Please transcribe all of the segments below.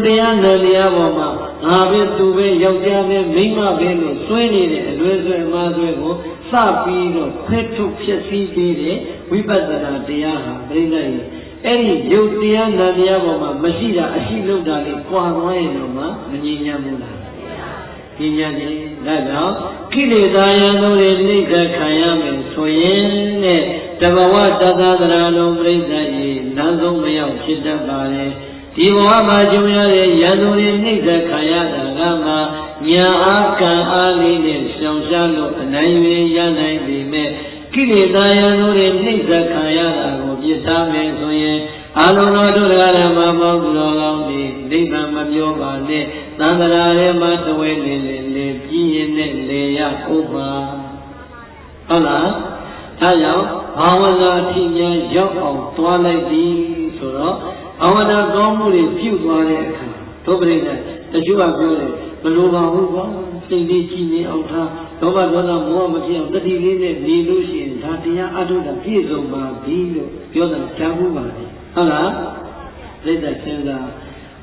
တရားနဲ့တရားပေါ်မှာငါပဲသူပဲယောက်ျားပဲမိန်းမပဲလို့စွဲနေတဲ့အလွဲဆွဲအမှားဆွဲကိုစပြီးတော့ဖဲထုတ်ဖြစ်စည်းပေးတဲ့ဝိပဿနာတရားဟာပြိဿရဲ့အဲ့ဒီယုတ်တရားနဲ့တရားပေါ်မှာမရှိတာအရှိလို့တာလေးကြွားသွားရင်တော့မှမငြိမ်းချမ်းဘူးလားပညာနဲ့ဒါကြောင့်ကိလေသာယံတို့တွေနှိမ့်သက်ခံရမယ်ဆိုရင်တဲ့တဘဝတသဒရာလုံးပြိဿရဲ့နောက်ဆုံးမရောက်ဖြစ်တတ်ပါလေဒီဘဝမှာကြုံရတဲ့ယံတို့တွေနှိမ့်သက်ခံရတာကမှညာအားကံအားလေးနဲ့ရှောင်ရှားလို့အနိုင်ရရနိုင်ပေမဲ့ကိလေသာယံတို့တွေနှိမ့်သက်ခံရတာကိုပြစ်သားမယ်ဆိုရင်အလုံးတော်တို့ဓမ္မပေါင်းတော်ကောင်းဒီနိဗ္ဗာန်မပြောပါနဲ့သံဃာရဲမှာတဝဲနေလေပြင်းရင်နဲ့လေရဥပ္ပါဟုတ်လားဒါကြောင့်ဘာဝနာအထိများရောက်အောင်သွားလိုက်ပြီဆိုတော့ဘာဝနာကောင်းမှုတွေပြုသွားတဲ့အခါတို့ပြိဿတချို့ကပြောတယ်ဘလို့ပါဘူးကွာစိတ်လေးကြည်နေအောင်ထားဒေါဘဒေါသမောဟမဖြစ်အောင်တတိလေးနဲ့နေလို့ရှိရင်ဒါတရားအထုတာပြည့်စုံပါပြီလို့ပြောတာကြားဘူးပါလေဟုတ်လားလက်သက်စဉ်းစား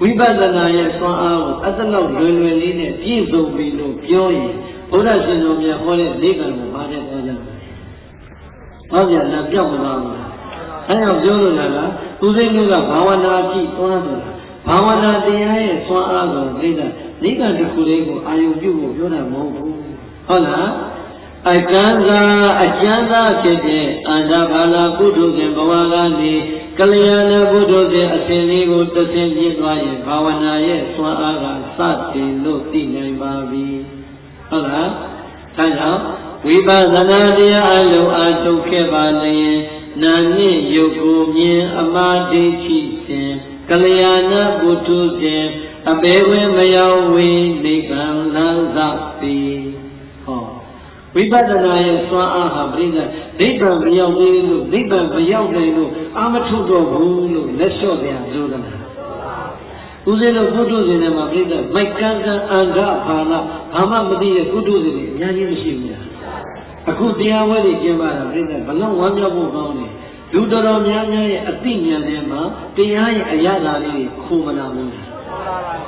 ဝိပဿနာရဲ့စွမ်းအားကိုအတလောက်လွယ်လွယ်လေးနဲ့ပြည့်စုံပြီလို့ပြောရင်ဘုရားရှင်တော်မြတ်ဟောတဲ့နိဗ္ဗာန်ကိုပါတဲ့သွားကြတယ်။ဟောပြလာပြောက်မသွားဘူးလား။အဲကြောင့်ပြောလို့လားသူစိတ်ကဘာဝနာကြည့်သွားဆိုတာဘာဝနာတရားရဲ့စွမ်းအားကိုနိဗ္ဗာန်တစ်ခုလေးကိုအာယုပြုဖို့ပြောတာမဟုတ်ဘူး။ဟုတ်လား။အကျဉ်းသာဖြစ်တဲ့အန္တဘာလာပုထုဇဉ်ဘဝကနေကလျာဏပုထုဇဉ်အစဉ်လေးကိုတဆင်းပြသွားရင်ဘာဝနာရဲ့စွမ်းအားကစတင်လို့သိနိုင်ပါပြီဟုတ်လားဒါကြောင့်ဝိပဿနာတရားအလုံးအားထုတ်ခဲ့ပါလျင်နာနှင့်ယုတ်ကိုမြင်အမှားဒိဋ္ဌိစဉ်ကလျာဏပုထုဇဉ်အပေဝေမရောက်ဝေနိဗ္ဗာန်လမ်းသာပြီဟောဝိပဿနာရဲ့စွမ်းအားဟာပြိဿနိဗ္ဗာန်မရောက်သေးလို့နိဗ္ဗာန်မရောက်နိုင်လို့အာမထုတ်တော့ဘူးလို့လက်လျှော့ပြန်ပြောတာဦးဇင်းတို့ပုထုဇဉ်တွေမှာပြိဿမိုက်ကန်းကအန္တဘာနာဘာမှမသိတဲ့ပုထုဇဉ်တွေအများကြီးမရှိဘူးလားအခုတရားဝဲတွေကျင်းပတာပြိဿဘလောက်ဝမ်းမြောက်ဖို့ကောင်းတယ်လူတော်တော်များများရဲ့အသိဉာဏ်တွေမှာတရားရဲ့အရာသာလေးခိုးမလာဘူး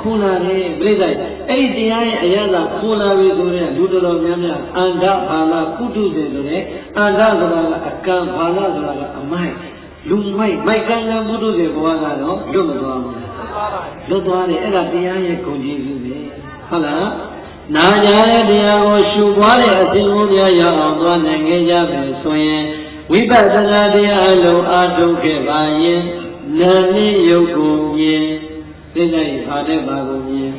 ခိုးလာတယ်ပြိဿအဲ့ဒီတရားရဲ့အရာသာခိုးလာပြီဆိုတဲ့လူတော်တော်များများအန္တဘာနာပုထုဇဉ်ဆိုတဲ့အန္တဆိုတာကအကံဘာနာဆိုတာကအမိုက်လူမိုက်ကန်းကပုထုဇဉ်ဘဝကတော့လွတ်မသွားဘူးလွတ်သွားတယ်အဲ့ဒါတရားရဲ့ဂုဏ်ကြီးစုပဲဟုတ်လားနာကြတဲ့တရားကိုရှုပွားတဲ့အစဉ်ကိုများရအောင်သွားနိုင်ကြပဲဆိုရင်ဝိပဿနာတရားအလုံးအားထုတ်ခဲ့ပါရင်နာနှင့်ယုတ်ကိုမြင်သိတဲ့ဘာတဲ့ဘာကိုမြင်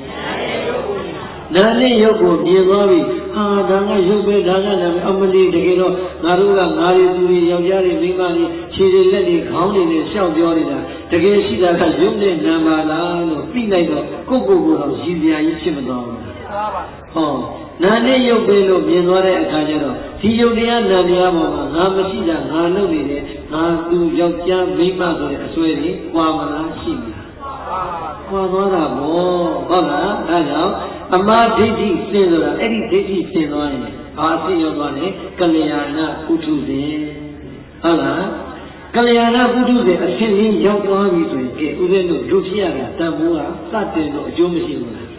နာနဲ့ရုပ်ကိုမြင်သွားပြီဟာဒါကရုပ်ပဲဒါကလည်းအမလီတကယ်တော့ငါတို့ကငါတွေသူတွေယောက်ျားတွေမိန်းမတွေခြေတွေလက်တွေခေါင်းတွေနဲ့ရှောက်ပြောနေတာတကယ်ရှိတာကရုပ်နဲ့နာမလားလို့သိလိုက်တော့ကိုယ့်ကိုယ်တော့ရည်စရာကြီးဖြစ်မသွားဘူးဟောနာနဲ့ရုပ်ပဲလို့မြင်သွားတဲ့အခါကျတော့ဒီရုပ်တရားနာတရားပေါ်မှာငါမရှိတာငါလုပ်နေတယ်ငါသူယောက်ျားမိန်းမဆိုတဲ့အစွဲတွေကြွားမလားရှိမလားကြွားသွားတာပေါ့ဟုတ်လားဒါကြောင့်အမှားဒိဋ္ဌိစင်ဆိုတာအဲ့ဒီဒိဋ္ဌိစင်သွားရင်ဘာစင်ရောက်သွားလဲကလျာဏပုထုဇဉ်ဟုတ်လားကလျာဏပုထုဇဉ်အရှင်ကြီးရောက်သွားပြီဆိုရင်ကဲဥဒိတို့လူဖြစ်ရတာတန်ဖိုးကစတင်တော့အကျိုးမရှိဘူးလား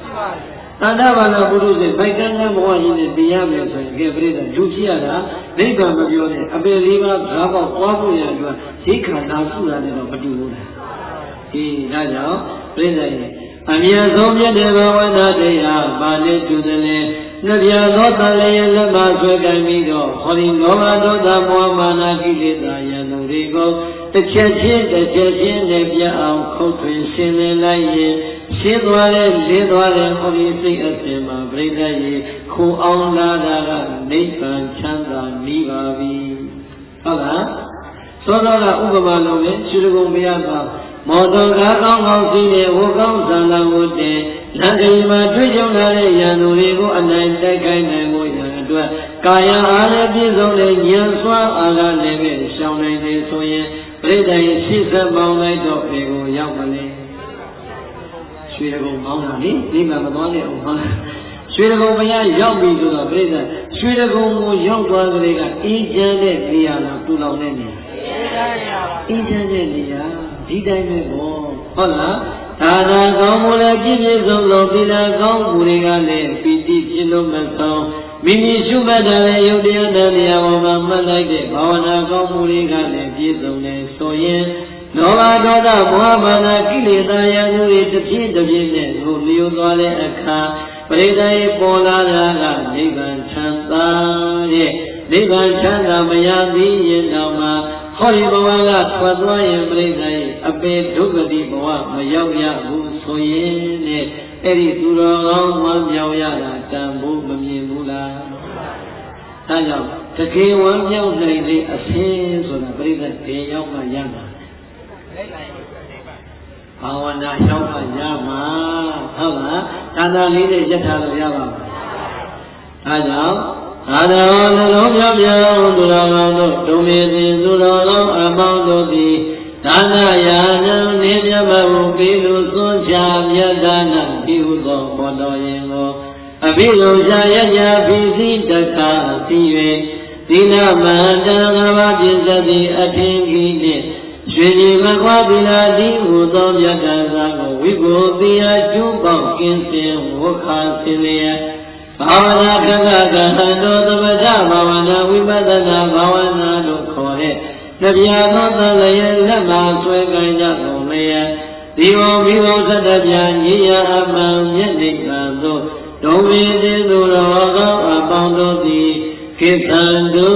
အန္တဘာနာပုထုဇဉ်ဗိုက်ကန်းကန်းဘဝကြီးနဲ့တရားမယ်ဆိုရင်ကဲပြိဿလူဖြစ်ရတာနိဗ္ဗာန်မပြောနဲ့အပေလေးပါးဓာတ်ပေါက်သွားဖို့ရအတွက်ဈေးခန္ဓာစုတာနဲ့တော့မတူဘူးလားဒီဒါကြောင့်ပြိဿရဲ့အမြတ်ဆုံးမြတ်တဲ့ဘဝနာတရားပါလေတူတယ်လေနှပြသောတန်လည်းလက်မဆွဲကံပြီးတော့ဟောဒီလောဘဒေါသမောဟမာနကိလေသာယံတို့တွေကိုတစ်ချက်ချင်းနဲ့ပြအောင်ခုတ်ထွင်ရှင်းလင်းလိုက်ရင်ရှင်းသွားတဲ့လင်းသွားတဲ့ဟောဒီစိတ်အစဉ်မှာပြိဿရေခိုးအောင်လာတာကနိဗ္ဗာန်ချမ်းသာမိပါပြီဟုတ်လားသောတော်ကဥပမာလုံးနဲ့ရှင်ရကုံဘုရားကမောတော်ကားကောင်းကောင်းစီးတဲ့ဝတ်ကောင်းသံဃာဝတ်တဲ့လမ်းကြီးမှာတွေ့ကြုံလာတဲ့ရန်သူတွေကိုအနိုင်တိုက်ခိုက်နိုင်ဖို့ရန်အတွက်ကာယအားလည်းပြည့်စုံတဲ့ဉာဏ်စွမ်းအားကလည်းပဲရှောင်နိုင်တယ်ဆိုရင်ပြိတ္တိုင်ရှိစက်ပေါင်းလိုက်တော့ဘယ်ကိုရောက်မလဲရွှေကုံမောင်းတာလေဒီမှာမသွားနဲ့အောင်ပါရွှေကုံဘုရားရောက်ပြီဆိုတော့ပြိတ္တရွှေကုံကိုရောက်သွားကြတဲ့ကအေးချမ်းတဲ့နေရာလားတူလောင်တဲ့နေရာအေးချမ်းတဲ့နေရာဒီတိုင်းပဲပေါ့ဟုတ်လား ဒါနာကောင်းမှုလည်းပြည့်ပြည့်စုံစုံသီလကောင်းမှုတွေကလည်းပီတိဖြစ်လို့မဆုံးမိမိရှုမှတ်တဲ့ယုတ်တရားတရားပေါ်မှာမှတ်လိုက်တဲ့ဘာဝနာကောင်းမှုတွေကလည်းပြည့်စုံတယ်ဆိုရင်လောဘဒေါသမောဟမာနကိလေသာယမှုတွေတစ်ပြည့်တစ်ပြည့်နဲ့ကိုလျောသွားတဲ့အခါပရိသေပေါ်လာတာကနိဗ္ဗာန်ချမ်းသာတဲ့နိဗ္ဗာန်ချမ်းသာမရသေးရင်တော့မှဟောဒီဘဝကထွက်သွားရင်ပရိသေအပေဒုက္ခတိဘဝမရောက်ရဘူးဆိုရင်နဲ့အဲ့ဒီသူတော်ကောင်းဝမ်းမြောက်ရတာတန်ဖို့မမြင်ဘူးလားဒါကြောင့်တကယ်ဝမ်းမြောက်နိုင်တဲ့အဆင်းဆိုတာပရိသေတေရောက်မှရမှာဘာဝနာရောက်မှရမှာဟုတ်လားဒါသာလေးနဲ့ရက်ထားလို့ရပါမယ်ဒါကြောင့်အာရောနှလုံးပြောင်းပြောင်းသူတော်ကောင်းတို့ဒုမေသင်သူတော်ကောင်းအပေါင်းတို့သည်ဒါနယာနံနေမြတ်မှုပြီးလို့သွန်ချမြတ်ဒါနပြုသောဘောတော်ရင်ကိုအဘိဓမ္မာယညာဖိစီတက္ကာသိ၍သီလမန္တငါးပါးပြည့်စုံသည့်အထင်ကြီးနှင့်ရွှေကြီးမခွာသီလတိဟုသောမြတ်တာကိုဝိဘုတိယကျူးပေါက်ကင်းစင်ဝခါစင်လျက်ဘာဝနာကကကဟံတို့သမထဘာဝနာဝိပဿနာဘာဝနာတို့ခေါ်တဲ့တရားသောသလျက်လက်မှာဆွဲကိုင်းကြကုန်လျက်ဒီဝမိဘသတ္တပြညီယအမှန်မျက်နှိကသို့ဒုံဝိသေသူတော်ကောင်းအပေါင်းတို့သည်ကိသံတု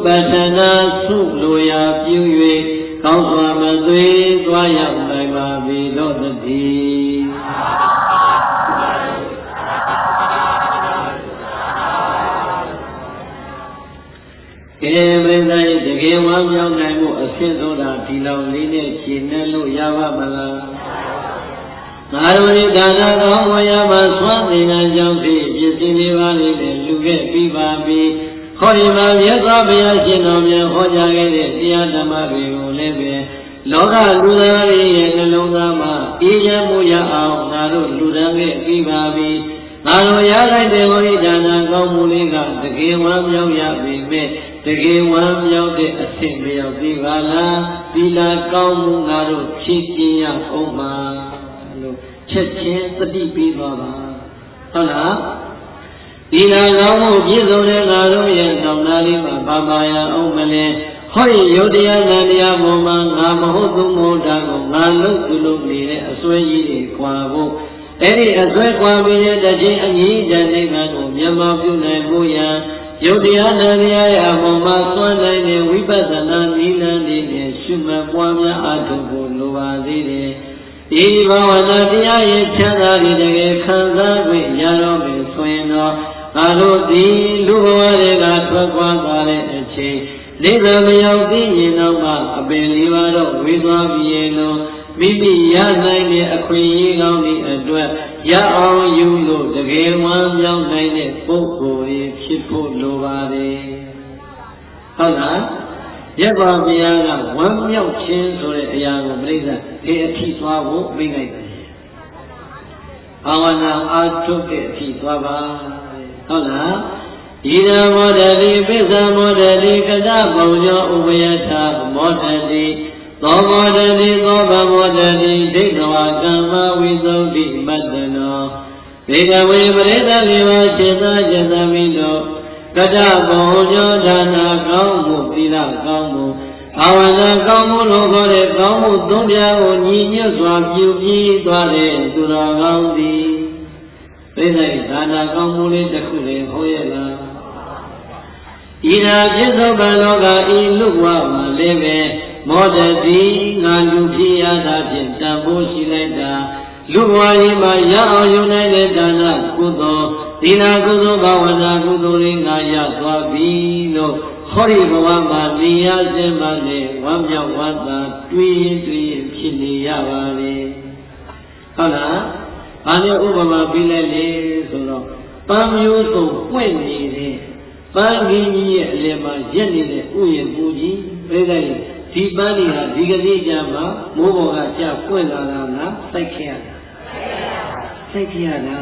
ပတနာသုလိုရာပြု၍ကောင်းစွာမသွေသွားရောက်နိုင်ပါပြီလို့တည်းကဲပရိသတ်တကယ်ဝမ်းမြောက်နိုင်မှုအဖြစ်ဆိုတာဒီလောက်လေးနဲ့ရှင်းနေလို့ရပါမလားငါတို့ဒီဒါနတော်ဝရမှာသွမ်းသင်္ကန်းကြောင့်ဖြစ်ပစ္စည်းလေးပါးလေးနဲ့လူခဲ့ပြီးပါပြီဟောဒီမှာမြတ်စွာဘုရားရှင်တော်မြတ်ဟောကြားခဲ့တဲ့တရားဓမ္မတွေကိုလည်းပဲလောကလူသားတွေရဲ့နှလုံးသားမှာအေးချမ်းမှုရအောင်ငါတို့လူတန်းခဲ့ပြီးပါပြီငါတို့ရလိုက်တဲ့ဟောဒီဒါနကောင်းမှုလေးကတကယ်ဝမ်းမြောက်ရပြီမဲ့တကယ်ဝမ်းမြောက်တဲ့အဆင့်မရောက်သေးပါလားသီလကောင်းမှုငါတို့ဖြည့်ကျင်ရအောင်ပါလို့ချက်ချင်းသတိပေးသွားပါဟုတ်လားဒီနာကောင်းမှုပြည့်စုံတဲ့ငါတို့ရဲ့တောင်းတလေးမှာပါပါရအောင်မလဲဟောဒီယုတ်တရားနန္တရားပေါ်မှာငါမဟုတ်သူမဟုတ်တာကိုငါလုပ်သူလုပ်နေတဲ့အစွဲကြီးတွေခွာဖို့အဲ့ဒီအစွဲခွာပြီးတဲ့တခြင်းအငြိတဲ့နိဗ္ဗာန်ကိုမျက်မှောက်ပြုနိုင်ဖို့ရန်ယုတ်တရားနန္တရားရဲ့အပေါ်မှာသွမ်းနိုင်တဲ့ဝိပဿနာနည်းလမ်းတွေနဲ့ရှုမှတ်ပွားများအားထုတ်ဖို့လိုပါသေးတယ်ဒီဘာဝနာတရားရဲ့ချမ်းသာတွေတကယ်ခံစားခွင့်ရတော့မယ်ဆိုရင်တော့ငါတို့ဒီလူဘဝတွေကထွက်ခွာသွားတဲ့အချိန်နိဗ္ဗာန်မရောက်သေးရင်တော့မှအပင်လေးပါတော့ဝေသွားပြီရဲ့လို့မိမိရနိုင်တဲ့အခွင့်အရေးကောင်းသည့်အတွက်ရအောင်ယူလို့တကယ်ဝမ်းမြောက်နိုင်တဲ့ပုဂ္ဂိုလ်ကြီးဖြစ်ဖို့လိုပါတယ်ဟုတ်လားရသော်ဘုရားကဝမ်းမြောက်ခြင်းဆိုတဲ့အရာကိုပြိဿဒီအထိသွားဖို့မိတ်လိုက်တယ်ဘာဝနာအားထုတ်တဲ့အထိသွားပါဟုတ်လားဣဒံမောဒတိပိဿမောဒတိကတပုံညောဥပယထာမောဒတိသောမောဒတိသောဗမောဒတိဒိဋ္ဌဝကမ္မဝိသုဒ္ဓိမတ္တနောဒေကဝေပရိသလေးပါစေသာစေသမိတို့ကတပုံညောဒါနာကောင်းမှုသီလကောင်းမှုဘာဝနာကောင်းမှုလို့ခေါ်တဲ့ကောင်းမှုသုံးပြားကိုညီညွတ်စွာပြုပြီးသွားတဲ့သူတော်ကောင်းသည်သိတဲ့ဒါနာကောင်းမှုလေးတစ်ခုလေးဟောရလားဤနာပြစ္ဆုတ်ပံလောကဤလူဘဝမှာလည်းပဲမောဒတိငါလူဖြစ်ရတာဖြင့်တန်ဖိုးရှိလိုက်တာလူဘဝကြီးမှာရအောင်ယူနိုင်တဲ့ဒါနကုသိုလ်သီလကုသိုလ်ဘာဝနာကုသိုလ်တွေငါရသွားပြီလို့ဟောဒီဘဝမှာနေရခြင်းမှလည်းဝမ်းမြောက်ဝမ်းသာတွေ့ရင်ဖြစ်နေရပါလေဟုတ်လားဘာနဲ့ဥပမာပြလိုက်လေဆိုတော့ပန်းမျိုးစုံပွင့်နေတဲ့ပန်းကြီးကြီးရဲ့အလယ်မှာရက်နေတဲ့ဥယျာဉ်ပူကြီးပြိလိုက်ဒီပန်းကြီးဟာဒီကနေ့ကျမှမိုးပေါ်ကကျပွင့်လာတာလားစိုက်ခဲ့ရတာစိုက်ခဲ့ရတာ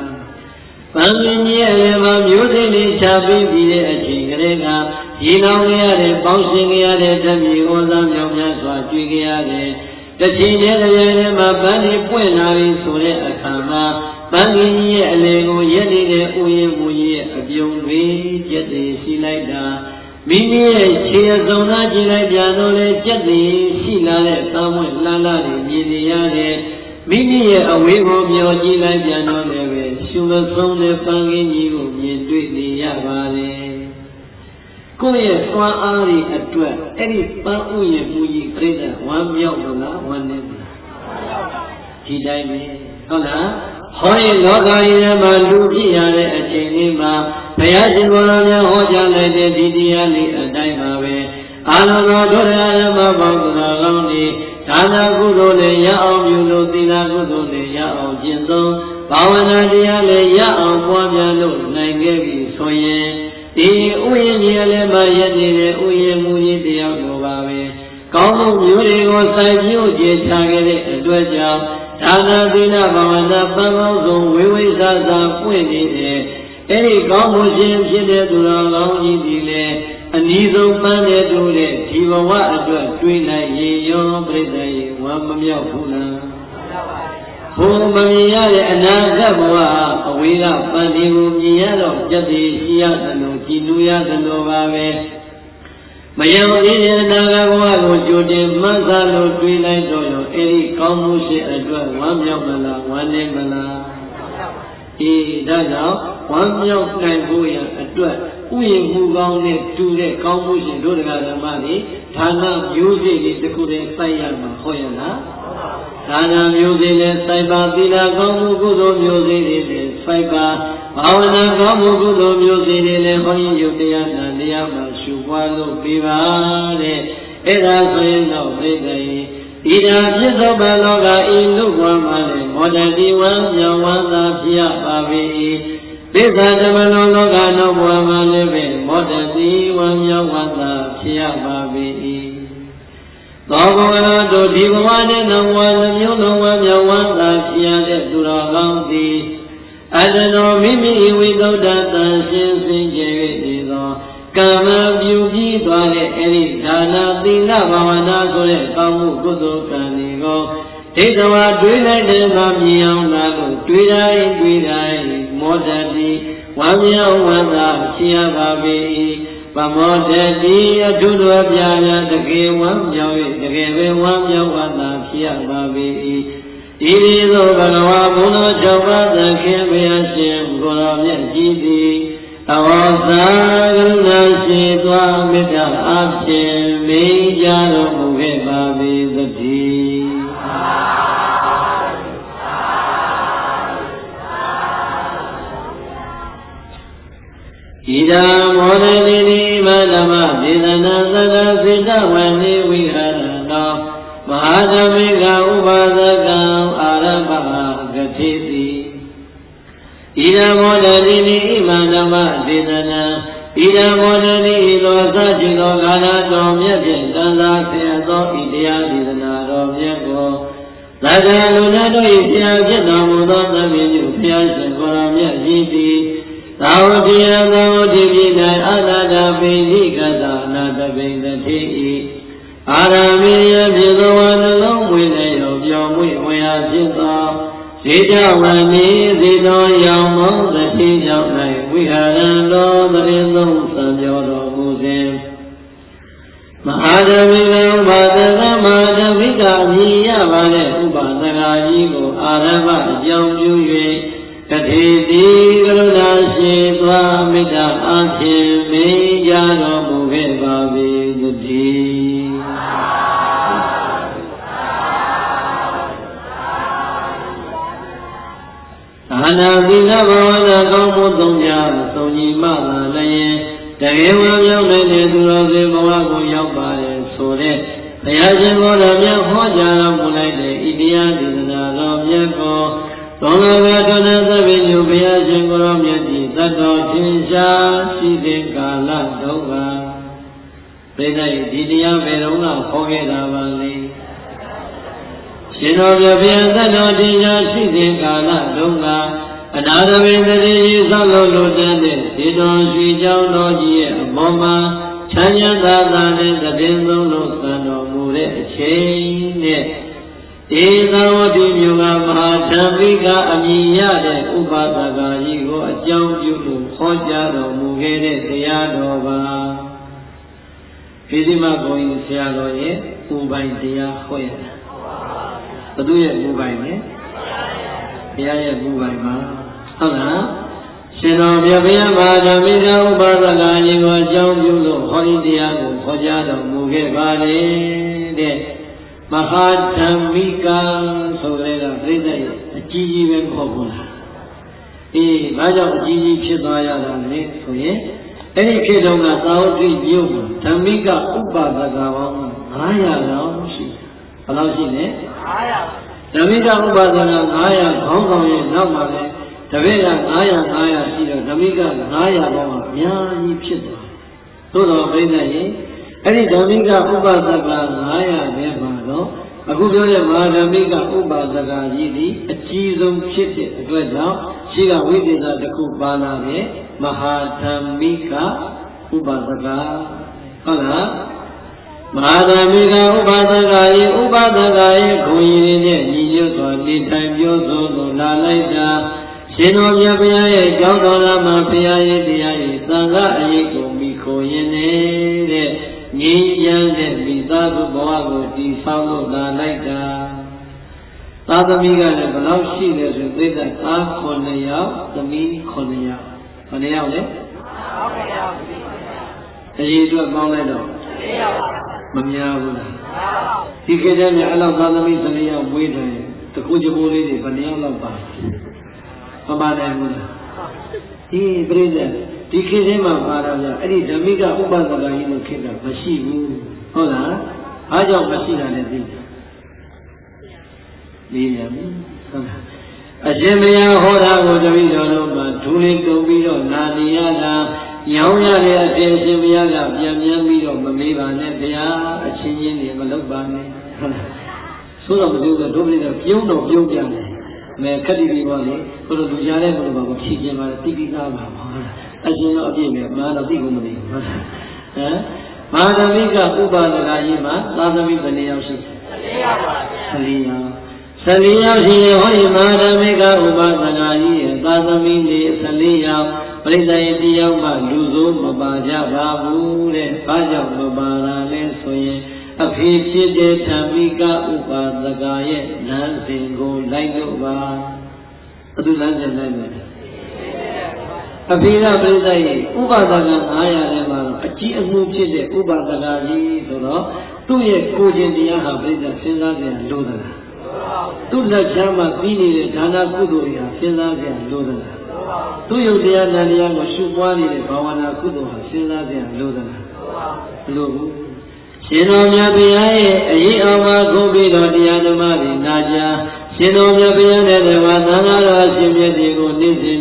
ပန်းကြီးကြီးရဲ့အလယ်မှာမျိုးစိလေးချပေးပြီးတဲ့အချိန်ကလေးကရေလောင်ရတဲ့ပေါင်းရှင်ရတဲ့ဓမ္မီဩဇာမြောင်များစွာကျွေးကြရတယ် တချင်တဲ့ရဲ့မှာပန်းလေးပွင့်လာပြီဆိုတဲ့အခါမှာပန်းကြီးရဲ့အလေကိုရက်နေတဲ့ဥယျာဉ်မူရဲ့အပြုံတွေကျက်တွေရှိလိုက်တာမိမိရဲ့ခြေအစုံသားကြည့်လိုက်ပြန်တော့လေကျက်တွေရှိလာတဲ့သံဝဲလှလှတွေမြင်နေရတဲ့မိမိရဲ့အဝေးကိုမျောကြည့်လိုက်ပြန်တော့လေပဲရှုမဆုံးတဲ့ပန်းကြီးကိုမြင်တွေ့နေရပါလေကိုယ့်ရဲ့သွားအားတွေအတွက်အဲ့ဒီပန်းဥယျာဉ်မူကြီးပြိဿဝမ်းမြောက်လို့လားဝမ်းနေလားဒီတိုင်းပဲဟုတ်လားဟောဒီလောကကြီးထဲမှာလူဖြစ်ရတဲ့အချိန်လေးမှာဘုရားရှင်ကိုယ်တော်များဟောကြားလိုက်တဲ့ဒီတရားလေးအတိုင်းပါပဲအာလောကဒုရယမဘောဓနာကောင်းဒီဒါနကုသိုလ်လည်းရအောင်ပြုလို့သီလကုသိုလ်လည်းရအောင်ကျင့်သုံးဘာဝနာတရားလည်းရအောင်ပွားများလို့နိုင်ခဲ့ပြီဆိုရင်ဒီဥယျာဉ်ကြီးလည်းမရနေတဲ့ဥယျာဉ်မူကြီးတရားလိုပါပဲကောင်းမှုမျိုးတွေကိုစိုက်ပျိုးကျေချခဲ့တဲ့အတွက်ကြောင့်ဒါနသီလဘာဝနာပန်းကောင်းဆုံးဝိဝိသသာပွင့်နေတဲ့အဲ့ဒီကောင်းမှုရှင်ဖြစ်တဲ့သူတော်ကောင်းကြီးဒီလေအနည်းဆုံးပန်းတဲ့တူတဲ့ဒီဘဝအတွက်တွေးလိုက်ရေရောပြိတ္တရေဝမ်းမမြောက်ဘူးလားဘုံမမြင်ရတဲ့အနာဂတ်ဘဝအဝေးကပန်းဒီကိုမြင်ရတော့ပြတ်သေးရှိရသလိုကြည်နူးရသလိုပါပဲမယုံသေးတဲ့အနာဂတ်ဘဝကိုကြိုတင်မှတ်သားလို့တွေးလိုက်တော့ရောအဲ့ဒီကောင်းမှုရှိအတွက်ဝမ်းမြောက်မလားဝမ်းနည်းမလားအေးဒါကြောင့်ဝမ်းမြောက်နိုင်ဖို့ရအတွက်ဥယျာဉ်မူကောင်းနဲ့တူတဲ့ကောင်းမှုရှင်တို့တရားဓမ္မတွေဌာနမျိုးစေ့တွေတစ်ခုတည်းစိုက်ရမှာဟောရလားဌာနမျိုးစေ့နဲ့စိုက်ပါသီလကောင်းမှုကုသိုလ်မျိုးစေ့တွေနဲ့စိုက်ပါဘာဝနာကောင်းမှုကုသိုလ်မျိုးစေ့တွေနဲ့ဟောရင်ယုတ်တရားနာတရားမှာရှုပွားလို့ပြပါတဲ့အဲ့ဒါဆိုရင်တော့ပြိတ္တရေဤသာပြစ္ဆုတ်ပံလောကဤလူ့ဘဝမှာလည်းမောတတိဝံမြောင်ဝန္တာဖြစ်ရပါ၏သစ္စာဓမ္မလောကနောက်ဘဝမှာလည်းပဲမောတတိဝံမြောင်ဝန္တာဖြစ်ရပါ၏သောဘဝတို့ဒီဘဝနဲ့နောက်ဘဝနှမျိုးလုံးဝမြောင်ဝန္တာဖြစ်ရတဲ့သူတော်ကောင်းသည်အတ္တတော်မိမိဝိသုဒ္ဓတန်ရှင်းစင်ကြယ်၍နေသောကာမပြုပြီးသွားတဲ့အဲဒီဒါနသီလဘာဝနာဆိုတဲ့ကောင်းမှုကုသိုလ်ကံတွေကိုဒိဋ္ဌဝါတွေးလိုက်တဲ့အခါမြင်အောင်လာလို့တွေးတိုင်းမောတတိဝမ်းမြောက်ဝမ်းသာဖြစ်ရပါ၏ပမောတတိအထုတော်ပြရာတကယ်ဝမ်းမြောက်၍တကယ်ပဲဝမ်းမြောက်ဝမ်းသာဖြစ်ရပါ၏ဤသို့ဘဂဝါဘုန်းတော်၆ပါးသခင်ဘုရားရှင်ကိုယ်တော်မြတ်ကြီးသည်သဝောသာကရုဏာရှိသွားမေတ္တာအဖြင့်မိကြတော်မူခဲ့ပါ၏သတည်းဣဒံမောဒတိနိဗ္ဗာန်ဓမ္မဒေသနာသက္ကစေတဝန္တိဝိဟာရတောမဟာဓမ္မိကဥပါဒကံအာရမဂတိတိဣဒံမောဒတိနိဣမံဓမ္မဒေသနာဣဒံမောဒတိဤသောသကျင်သောကာလတော်မြတ်ဖြင့်တန်သာဆင်သောဤတရားဒေသနာတော်မြတ်ကိုသက္ကလူနာတို့၏ဆရာဖြစ်တော်မူသောသဗ္ဗညုဘုရားရှင်ကိုယ်တော်မြတ်ကြီးသည်သာဝတိယသာဝတိပြည်၌အတ္တပိဋိကသနာတပိဋတိဤအာရမေယဖြစ်သောဝနှလုံးမွေးနေရောပြောင်းမွေးဝင်အားဖြစ်သောဇေတဝန္တိဇေတောရောင်မောသတိကြောင့်၌ဝိဟာရံတော်တရင်သုံးသံပြောတော်မူစဉ်မဟာဓမ္မိကဥပါဒကမဟာဓမ္မိကမြည်ရပါတဲ့ဥပါဒကကြီးကိုအာရမအကြောင်းပြု၍တတိတိကရုဏာရှိသွားမေတ္တာအဖြင့်မိကြတော်မူခဲ့ပါ၏တည်းအာနာသီလဘာဝနာကောင်းမှုသုံးများသုံးညီမှသာလည်းတကယ်ဝမ်းမြောက်တဲ့သူတော်စင်ဘဝကိုရောက်ပါတယ်ဆိုတဲ့ဘုရားရှင်ကိုယ်တော်မြတ်ဟောကြားတော်မူလိုက်တဲ့ဣတရားဒေသနာတော်မြတ်ကိုသောလဘဒုနသဗ္ဗညုဘုရားရှင်ကိုယ်တော်မြတ်ကြီးသတ္တောသင်္ရှားရှိတဲ့ကာလတုန်းကပြိဿဒီတရားဘယ်တော့မှဟောခဲ့တာပါလေရှင်တော်မြတ်ဘုရားသတ္တောသင်္ရှားရှိတဲ့ကာလတုန်းကအနာရမေတတိကြီးသောလို့လိုတဲ့ဒီတော်ရွှေကျောင်းတော်ကြီးရဲ့အပေါ်မှာချမ်းသာသာနဲ့တပင်သုံးလို့သံတော်မူတဲ့အချိန်နဲ့ ဧသဝတိမြို့ကမဟာဓမ္မိကအမည်ရတဲ့ဥပဒကကြီးကိုအကြောင်းပြုလို့ဟောကြားတော်မူခဲ့တဲ့တရားတော်ပါပိဋိမဘုန်းကြီးဆရာတော်ရဲ့ဥပိုင်တရားဟောရတာဘုသူရဲ့ဥပိုင်နဲ့ဘုရားရဲ့ဥပိုင်ပါဟုတ်လားရှင်တော်မြတ်ဘုရားမဟာဓမ္မိကဥပဒကကြီးကိုအကြောင်းပြုလို့ဟောဒီတရားကိုဟောကြားတော်မူခဲ့ပါလေတဲ့မဟာဓမ္မိကဆိုတဲ့ကပြိဿရဲ့အကြီးကြီးပဲခေါ်ဘူးလားဘာကြောင့်အကြီးကြီးဖြစ်သွားရတာလဲဆိုရင်အဲ့ဒီခေတ်တုန်းကသာဝတိမြို့မှာဓမ္မိကဥပဒကပေါင်း900လောက်ရှိဘယ်လောက်ရှိလဲ900ဓမ္မိကဥပဒက900ခေါင်းဆောင်ရဲ့နောက်မှာလည်းတပည့်က900ရှိတော့ဓမ္မိက900ပေါင်းအများကြီးဖြစ်သွားသို့တော်ပြိဿရဲ့အဲ့ဒီဓမ္မိကဥပဒက900ပဲမှာတော့အခုပြောတဲ့မဟာဓမ္မိကဥပဒကကြီးဒီအကြီးဆုံးဖြစ်တဲ့အတွက်ကြောင့်ရှိကဝိသေသတစ်ခုပါလာတဲ့မဟာဓမ္မိကဥပဒကဟုတ်လားမဟာဓမ္မိကဥပဒကရဲ့ဥပဒကရဲ့ခွန်ရည်နဲ့ညီညွတ်စွာနေထိုင်ပြောဆိုလို့လာလိုက်တာရှင်တော်မြတ်ဘုရားရဲ့ကြောင်းတော်လာမှာဘုရားရဲ့တရားရဲ့သံဃာအရေးကိုမိခိုရင်းနေတဲ့ငြိမ်းချမ်းတဲ့မိသားစုဘဝကိုတည်ဆောက်လို့လာလိုက်တာသာသမီကလည်းဘယ်လောက်ရှိလဲဆိုသိတဲ့သား9ယောက်သမီး9ယောက်ဘယ်နှယောက်လဲ9ယောက်အရေးအတွက်ပေါင်းလိုက်တော့9ယောက်မများဘူးလားဒီခေတ်ထဲမှာအဲ့လောက်သာသမီ9ယောက်မွေးတယ်တကူကြိုးလေးတွေဘယ်နှယောက်လောက်ပါမပါနိုင်ဘူးလားဒီပြိဿဒီခေတ်ထဲမှာပါတော့ဗျအဲ့ဒီဓမ္မိကဥပဒကကြီးလို့ခေတ်ကမရှိဘူးဟုတ်လားအားကြောင့်မရှိတာလည်းသိတယ်လေးရမယ်ဟုတ်လားအရှင်ဘုရားဟောတာကိုတပည့်တော်တို့ကဒူးလေးတုံပြီးတော့နာနေရတာညောင်းရတဲ့အရှင်ဘုရားကပြန်ပြန်ပြီးတော့မမေးပါနဲ့ဘုရားအချင်းချင်းတွေမလုပ်ပါနဲ့ဟုတ်လားဆိုတော့မလို့တော့ဒုပ္ပလိတော့ပြုံးတော့ပြုံးပြန်တယ်မဲခက်တိပြီးပေါ့လေဘုလိုလူကြတဲ့ဘုလိုပါကိုဖြည့်ခြင်းပါတိတိသားပါဟုတ်လားအရှင်တော့အပြည့်ပဲမာတော့သိကုန်မလို့ဟုတ်လားဟမ်မဟာဓမ္မိကဥပဒကကြီးမှာသာသမီဘယ်နှယောက်ရှိ14ယောက်ပါ14ယောက်14ယောက်ရှိရင်ဟောဒီမဟာဓမ္မိကဥပဒကကြီးရဲ့သာသမီတွေ14ယောက်ပြိဿရဲ့တယောက်မှလူစိုးမပါကြပါဘူးတဲ့ဘာကြောင့်မပါတာလဲဆိုရင်အဖေဖြစ်တဲ့ဓမ္မိကဥပဒကရဲ့လမ်းစဉ်ကိုလိုက်လို့ပါဘယ်သူလမ်းစဉ်လိုက်လဲအဖေကပြိဿရဲ့ဥပဒက900ထဲမှာအကြီးအမှုဖြစ်တဲ့ဥပဒကကြီးဆိုတော့သူ့ရဲ့ကိုယ်ကျင်တရားဟာပြိဿစဉ်းစားကြရလို့သလားသူ့လက်ချမ်းမှာပြီးနေတဲ့ဒါနကုသိုလ်တွေဟာစဉ်းစားကြရလို့သလားသူ့ယုတ်တရားနာတရားကိုရှုပွားနေတဲ့ဘာဝနာကုသိုလ်ဟာစဉ်းစားကြရလို့သလားမလို့ဘူးရှင်တော်မြတ်ဘုရားရဲ့အရေးအဝါကိုပြီးတော့တရားဓမ္မတွေနာကြားရှင်တော်မြတ်ဘုရားနဲ့တပါးသံဃာတော်အရှင်မြတ်တွေကိုနေ့စဉ်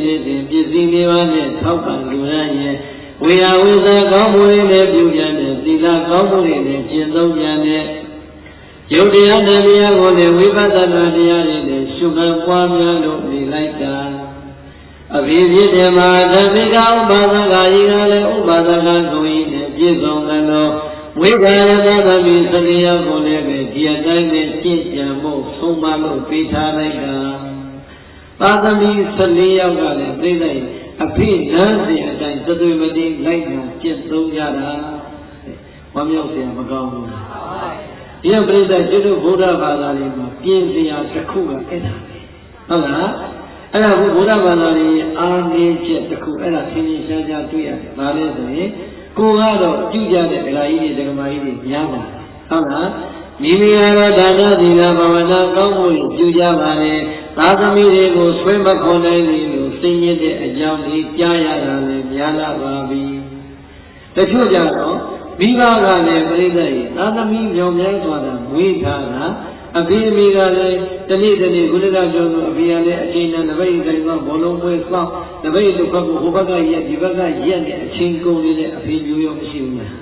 ပစ္စည်းလေးပါးနဲ့ထောက်ပံ့လူရန်ရဲ့ဝေယဝိဇာကောင်းမှုတွေနဲ့ပြုပြန်တဲ့သီလကောင်းမှုတွေနဲ့ကျင့်သုံးပြန်တဲ့ယုတ်တရားနဲ့တရားကိုလည်းဝိပဿနာတရားတွေနဲ့ရှုမှတ်ပွားများလို့နေလိုက်တာအဘိဓိဓမ္မဓမ္မိကဥပါဒကကြီးကလည်းဥပါဒကကိုကြီးနဲ့ပြည့်စုံတယ်လို့ဝိကာရသသမီ14ယောက်ကိုလည်းပဲဒီအတိုင်းနဲ့ပြည့်ကြံဖို့ဆုံးမလို့ပေးထားလိုက်တာသာသမီ14ယောက်ကလည်းသိလိုက်အဖိနန်းစဉ်အတိုင်းသသွေမတိလိုက်နာကျင့်သုံးကြတာဝမ်းမြောက်စရာမကောင်းဘူးဒီပြိဿကျွတ်တို့ဗုဒ္ဓဘာသာတွေမှာပြင်းစရာတစ်ခုကအဲ့ဒါဟုတ်လားအဲ့ဒါဘုရားဘာသာတွေအာနေချက်တစ်ခုအဲ့ဒါသင်္ချာရှားတွေ့ရတယ်။ဒါလည်းဆိုရင်ကိုကတော့ပြုကြတဲ့ဒကာကြီးတွေဒကာမကြီးတွေများပါဟုတ်လားမိမိကတော့ဒါနသီလဘာဝနာကောင်းမှုပြုကြပါလေသာသမီတွေကိုဆွေးမခွန်နိုင်လို့သိရတဲ့အကြောင်းဒီကြားရတာလည်းများလာပါပြီတချို့ကြတော့မိဘကလည်းပြိဿရဲ့သာသမီမြောင်များစွာမွေးထားတာအဖေအမေကလည်းတနေ့တနေ့ကုလကကျော်ဆိုအဖေကလည်းအချိန်နဲ့တပိတ်တိုင်းကဘောလုံးပွဲစောင့်တပိတ်တစ်ခါကဟိုဘက်ကရက်ဒီဘက်ကရက်နဲ့အချိန်ကုန်နေတဲ့အဖေမျိုးရောမရှိဘူးလား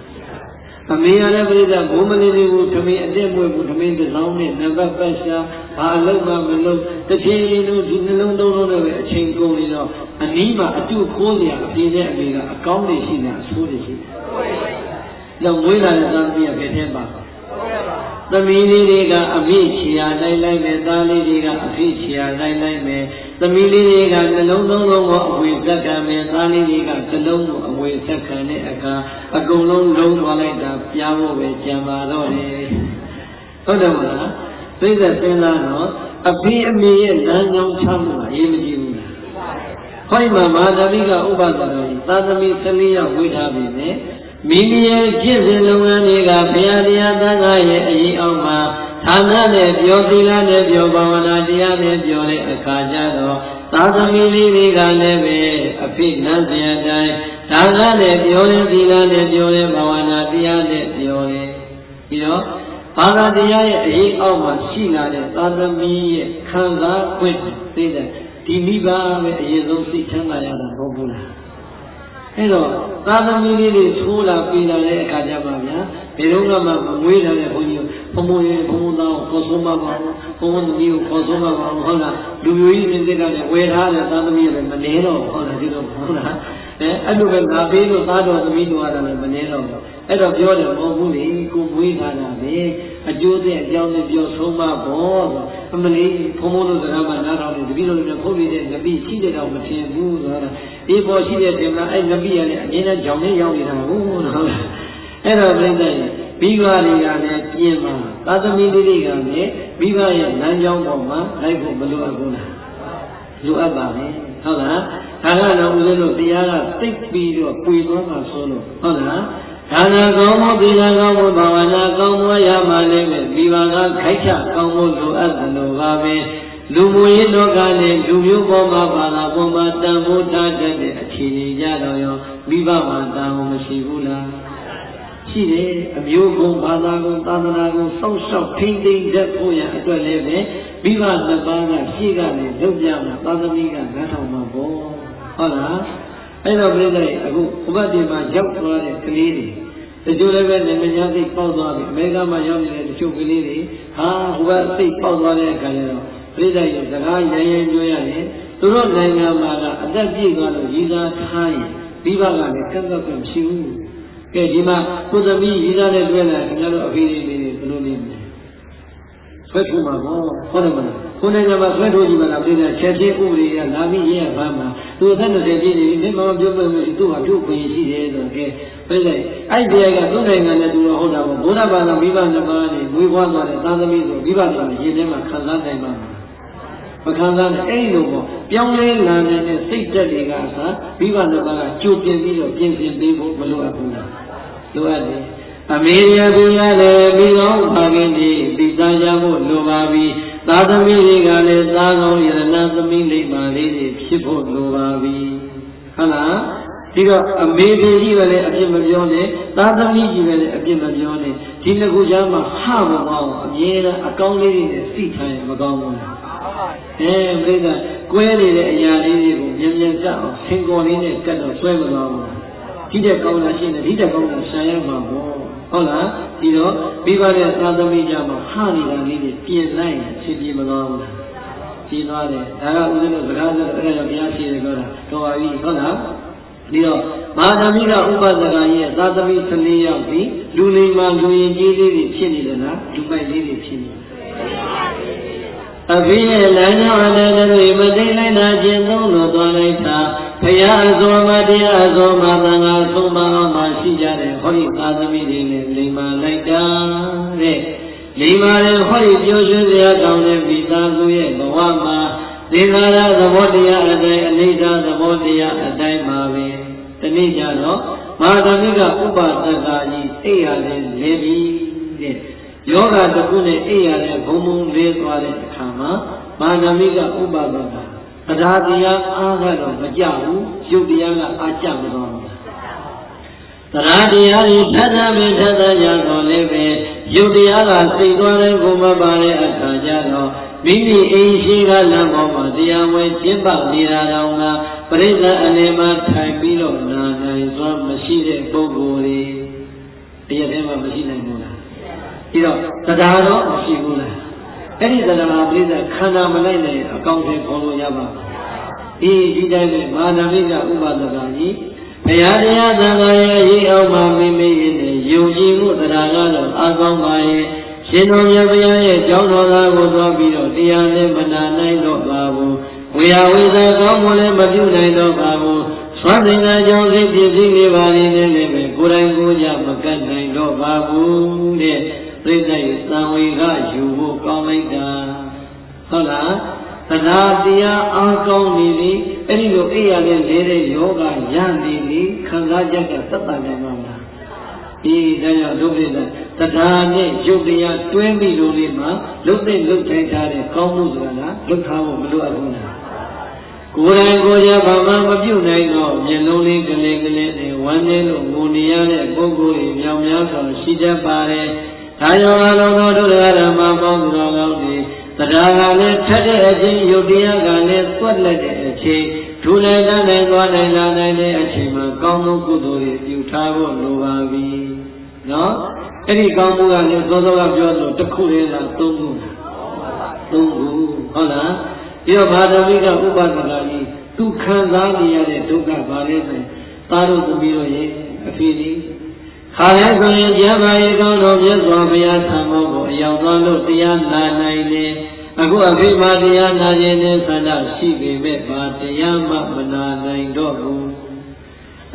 အမေရတဲ့ပြိဿဘုံမလေးလေးကိုထမင်းအတက်မွေးဘူးထမင်းတစ်စောင်းနဲ့နံပါတ်ပတ်ရှာဘာလုံးမှမလုံးတစ်ချိန်လုံးဒီနှလုံးသုံးလုံးနဲ့ပဲအချိန်ကုန်နေတော့အနည်းမှအတုခိုးစရာအပြေနဲ့အမေကအကောင်းနေရှိတာအဆိုးနေရှိတယ်။တော့မွေးလာတဲ့သားသမီးကဘယ်ထဲပါဘ သမီးလေးတွေကအမိချီယာလိုက်လိုက်မယ်သားလေးတွေကအဖိချီယာလိုက်လိုက်မယ်သမီးလေးတွေကနှလုံးသုံးလုံးကိုအဝေစက္ကံမယ်သားလေးတွေကနှလုံးကိုအဝေစက္ကံတဲ့အခါအကုန်လုံးလုံးသွားလိုက်တာပြားဖို့ပဲကြံပါတော့တယ်ဟုတ်တယ်မလားသိတဲ့စဉ်းစားတော့အဖေအမေရဲ့လမ်းကြောင်းချမှုအရေးမကြီးဘူးလားဟောဒီမှာမဟာသမိကဥပဒနာကြီးသာသမီ14ယောက်ဝေထားပြီနဲ့မိမိရဲ့ကျင့်စဉ်လုပ်ငန်းတွေကဘုရားတရားသံဃာရဲ့အရေးအောက်မှာဌာနနဲ့ပြောသီလနဲ့ပြောဘာဝနာတရားနဲ့ပြောတဲ့အခါကျတော့သာသမီလေးတွေကလည်းပဲအဖြစ်နန်းစရာတိုင်းဌာနနဲ့ပြောတဲ့သီလနဲ့ပြောတဲ့ဘာဝနာတရားနဲ့ပြောတယ်ပြီးတော့ဘာသာတရားရဲ့အရေးအောက်မှာရှိလာတဲ့သာသမီရဲ့ခံစား권သိတဲ့ဒီမိဘပဲအရင်ဆုံးသိချမ်းသာရတာမဟုတ်ဘူးလားအဲ့တော့သာသမီလေးတွေထိုးလာပြီးလာတဲ့အခါကျပါဗျာဘယ်တော့မှမငွေးလာတဲ့ဘုန်းကြီးဘုံဘုံရေဘုံဘုံသားကိုခေါ်ဆုံးမပါဘူးဘုံဘုံသမီးကိုခေါ်ဆုံးမပါဘူးဟုတ်လားလူမျိုးကြီးမြင့်တဲ့ကလည်းဝယ်ထားတဲ့သာသမီလည်းမနေတော့ဟုတ်လားဒီလိုဟုတ်လားအဲ့လိုပဲငါပေးလို့သားတော်သမီးတို့ရတယ်လည်းမနေတော့ဘူးအဲ့တော့ပြောတယ်မဟုတ်ဘူးလေကိုမွေးထားတာပဲအကျိုးတဲ့အကြောင်းနဲ့ပြောဆုံးမပေါ့အမလေးဘုံဘုံတို့စကားမှနားထောင်နေတပည့်တော်တွေဖုတ်ပြီးတဲ့ငပိရှိတဲ့တော့မထင်ဘူးဆိုတာဒီပေါ်ရှိတဲ့တင်လားအဲ့ငပိရလည်းအင်းနဲ့ကြောင်နဲ့ရောက်နေတာဟုတ်ဟုတ်လားအဲ့တော့ပြိတ္တိမိဘတွေကလည်းပြင်ပါသာသမီလေးတွေကလည်းမိဘရဲ့လမ်းကြောင်းပေါ်မှာလိုက်ဖို့မလိုအပ်ဘူးလားလိုအပ်ပါမယ်ဟုတ်လားဒါကတော့ဦးဇင်းတို့တရားကသိပြီးတော့ပွေသွားမှာဆိုလို့ဟုတ်လားဒါနကောင်းမှုသီလကောင်းမှုဘာဝနာကောင်းမှုရမှလည်းပဲမိဘကခိုက်ချကောင်းမှုလိုအပ်တယ်လို့ပါပဲလူမှုရေးလောကနဲ့လူမျိုးပေါ်မှာဘာသာပေါ်မှာတန်ဖိုးထားတဲ့အခြေအနေကြတော့ရောမိဘမှာတန်ဖိုးမရှိဘူးလားရှိတယ်အမျိုးကုန်းဘာသာကုန်းသာသနာကုန်းစောင့်ရှောက်ထိန်းသိမ်းတတ်ဖို့ရအတွက်လည်းပဲမိဘနှစ်ပါးကရှေ့ကနေလုပ်ပြမှာသာသမီကနားထောင်မှာပေါ့ဟုတ်လားအဲ့တော့ပြိတ္တိအခုဥပဒေမှာရောက်သွားတဲ့ကလေးတွေတချို့လည်းပဲနိုင်ငံခြားသိပေါက်သွားပြီအမေရိကမှာရောက်နေတဲ့တချို့ကလေးတွေဟာဟိုကသိပေါက်သွားတဲ့အခါကျတော့ပြိတ္တိရဲ့စကားရရင်ကြွရတယ်သူတို့နိုင်ငံမှာကအသက်ပြည့်သွားလို့ရည်စားထားရင်မိဘကလည်းကန့်ကွက်ခွင့်မရှိဘူးကဲဒီမှာကိုသမီးရည်စားနဲ့တွဲလာခင်ဗျားတို့အဖေလေးတွေဘယ်လိုနေမလဲဆွဲထုတ်မှာပေါ့ဟုတ်တယ်မလားကိုယ်နိုင်ငံမှာဆွဲထုတ်ကြည့်မှလားပြိတ္တိချက်ချင်းဥပဒေကလာပြီးရေးရပါမှာသူအသက်20ပြည့်နေပြီနေမပြောပြလို့သူ့ဟာပြုတ်ခွင့်ရှိတယ်ဆိုတော့ကဲပြိတ္တိအဲ့ဒီကသူ့နိုင်ငံနဲ့သူတော့ဟုတ်တာပေါ့ဘုရားဘာသာမိဘနှစ်ပါးနဲ့မွေးဖွားသွားတဲ့သာသမီဆိုမိဘတွေရေထဲမှာခံစားနိုင်ပါမခံစားနဲ့အဲ့လိုပေါ့ပြောင်းလဲလာနေတဲ့စိတ်တက်တွေကသာမိဘနှစ်ပါးကကြိုတင်ပြီးတော့ပြင်ဆင်ပေးဖို့မလိုအပ်ဘူးလားလိုအပ်တယ်အမေရကူရတယ်မိကောင်းပါခင်ကြီးသိသားကြဖို့လိုပါပြီသာသမီတွေကလည်းသားကောင်းရတနာသမီးလိမ္မာလေးတွေဖြစ်ဖို့လိုပါပြီဟုတ်လားဒီတော့အမေကြီးပဲလေအပြစ်မပြောနဲ့သာသမီကြီးပဲလေအပြစ်မပြောနဲ့ဒီနှစ်ခုကြားမှာဟမပေါ့အမြဲတမ်းအကောင်းလေးတွေနဲ့စိတ်ထိုင်မကောင်းဘူးလားပြိတ္တာကွဲနေတဲ့အရာလေးတွေကိုမြင်မြင်ကပ်အောင်ဆင်ကော်လေးနဲ့ကတ်တော့ဆွဲမသွားဘူးဒီတဲ့ကောင်းတာရှိနေဒီတဲ့ကောင်းတာဆံရမှာပေါ့ဟုတ်လားဒီတော့မိဘရဲ့သာသမီကြမှာဟာနေတာလေးတွေပြင်လိုက်ရင်ဖြစ်ပြမသွားဘူးပြင်သွားတယ်ဒါကဦးဇင်းတို့စကားဆိုအဲ့ဒါကြောင့်ဘုရားရှိတယ်ပြောတာတော်ပါပြီဟုတ်လားဒီတော့မဟာသမီးကဥပဒကကြီးရဲ့သာသမီ14ယောက်ပြီးလူလိမ္မာလူရင်ကြီးလေးတွေဖြစ်နေတယ်လားလူပိုက်လေးတွေဖြစ်နေအဖေရဲ့လမ်းကြောင်းနဲ့တွေမသိနိုင်တာခြင်းသုံးလို့သွားလိုက်တာဘုရားအစွာမတရားအစွာမသံဃာဆုံးမအောင်မရှိကြတဲ့ဟောဒီသာသမီတွေနဲ့လိမ္မာလိုက်တာတဲ့လိမ္မာတဲ့ဟောဒီပြောရွှင်စရာကောင်းတဲ့မိသားစုရဲ့ဘဝမှာသင်္ခါရသဘောတရားအတိုင်းအနိစ္စသဘောတရားအတိုင်းပါပဲဒီနေ့ကျတော့မဟာသမီးကဥပဒကကြီးအိပ်ရတယ်လေပြီးတဲ့ယောဂတစ်ခုနဲ့အိပ်ရတယ်ဘုံဘုံလေးသွားတဲ့အခါမှာမဟာသမီးကဥပဒကတရားတရားအားကတော့မကြဘူးရုပ်တရားကအားကြမသွားဘူးတရားတရားတွေထပ်ထပ်ပဲထပ်ထပ်ကြတော့လည်းပဲရုပ်တရားကစိတ်သွားတဲ့ကိုမပါတဲ့အခါကျတော့မိမိအိမ်ရှိကလမ်းပေါ်မှာတရားဝဲကျင့်ပနေတာတောင်ကပရိသတ်အနေမှာထိုင်ပြီးတော့နာနိုင်စွာမရှိတဲ့ပုဂ္ဂိုလ်တွေတရားထဲမှာမရှိနိုင်ဘူးလားပြီးတော့တရားတော့မရှိဘူးလားအဲ့ဒီတရားပရိသတ်ခန္ဓာမလိုက်နိုင်အကောင့်ထဲပေါ်လို့ရပါဘူးဒီတိုင်းပဲမာနမိကဥပဒကကြီးဘုရားတရားသံဃာရဲ့ရေးအောင်မှာမိမိရဲ့ယုံကြည်မှုတရားကတော့အကောင်းပါရဲ့ ရှင်တော်မြတ်ဗျာရဲ့ကြောင်းတော်သားကိုသွားပြီးတော့တရားနဲ့မနာနိုင်တော့ပါဘူးဝေယဝေသကောင်းမလည်းမပြုနိုင်တော့ပါဘူးသွမ်းတင်တဲ့ကြောင့်စိတ်ပြည့်စည်နေပါလိမ့်နဲ့လည်းပဲကိုယ်တိုင်ကိုယ်ကြမကတ်နိုင်တော့ပါဘူးတဲ့ပြိဿရဲ့သံဝေကယူဖို့ကောင်းလိုက်တာဟုတ်လားတရားတရားအားကောင်းနေပြီအဲ့ဒီလိုအိပ်ရတဲ့နေတဲ့ယောဂရနေပြီခံစားချက်ကသတ်တန်နိုင်မှာလားဒီတရားဒုပိသတရားနဲ့ယုတ်တရားတွဲပြီးလို့လေးမှာလုတ်တဲ့လုတ်ထိုင်ထားတဲ့ကောင်းမှုဆိုတာကလုတ်ထားဖို့မလိုအပ်ဘူးလားကိုယ်တိုင်ကိုယ်ရဘာမှမပြုတ်နိုင်တော့မျက်လုံးလေးကလေးကလေးနဲ့ဝမ်းနေလို့ငိုနေရတဲ့ပုဂ္ဂိုလ်ကြီးမြောင်များစွာရှိတတ်ပါတယ်ဒါကြောင့်အလုံးစုံတို့ဓမ္မပေါင်းတော်ကောင်းတွေတရားကလည်းထက်တဲ့အချိန်ယုတ်တရားကလည်းသွက်လက်တဲ့အချိန်ဒုလည်းတတ်နိုင်သွားနိုင်လာနိုင်တဲ့အချိန်မှာကောင်းသောကုသိုလ်တွေပြုထားဖို့လိုပါပြီနော်အဲ့ဒီကောင်းမှုကလည်းသောသောကပြောလို့တစ်ခုလေးလားသုံးခုဟုတ်လားပြီးတော့ဗာဒမိကဥပဒနာကြီးသူခံစားနေရတဲ့ဒုက္ခဘာလဲဆိုသားတို့သမီးတို့ရဲ့အဖေကြီးခါလဲဆိုရင်ကျမ်းမာရေးကောင်းတော်မြတ်စွာဘုရားဆံမောကိုအယောင်သွားလို့တရားနာနိုင်တယ်အခုအဖေမှာတရားနာခြင်းနဲ့ဆန္ဒရှိပေမဲ့ဘာတရားမှမနာနိုင်တော့ဘူး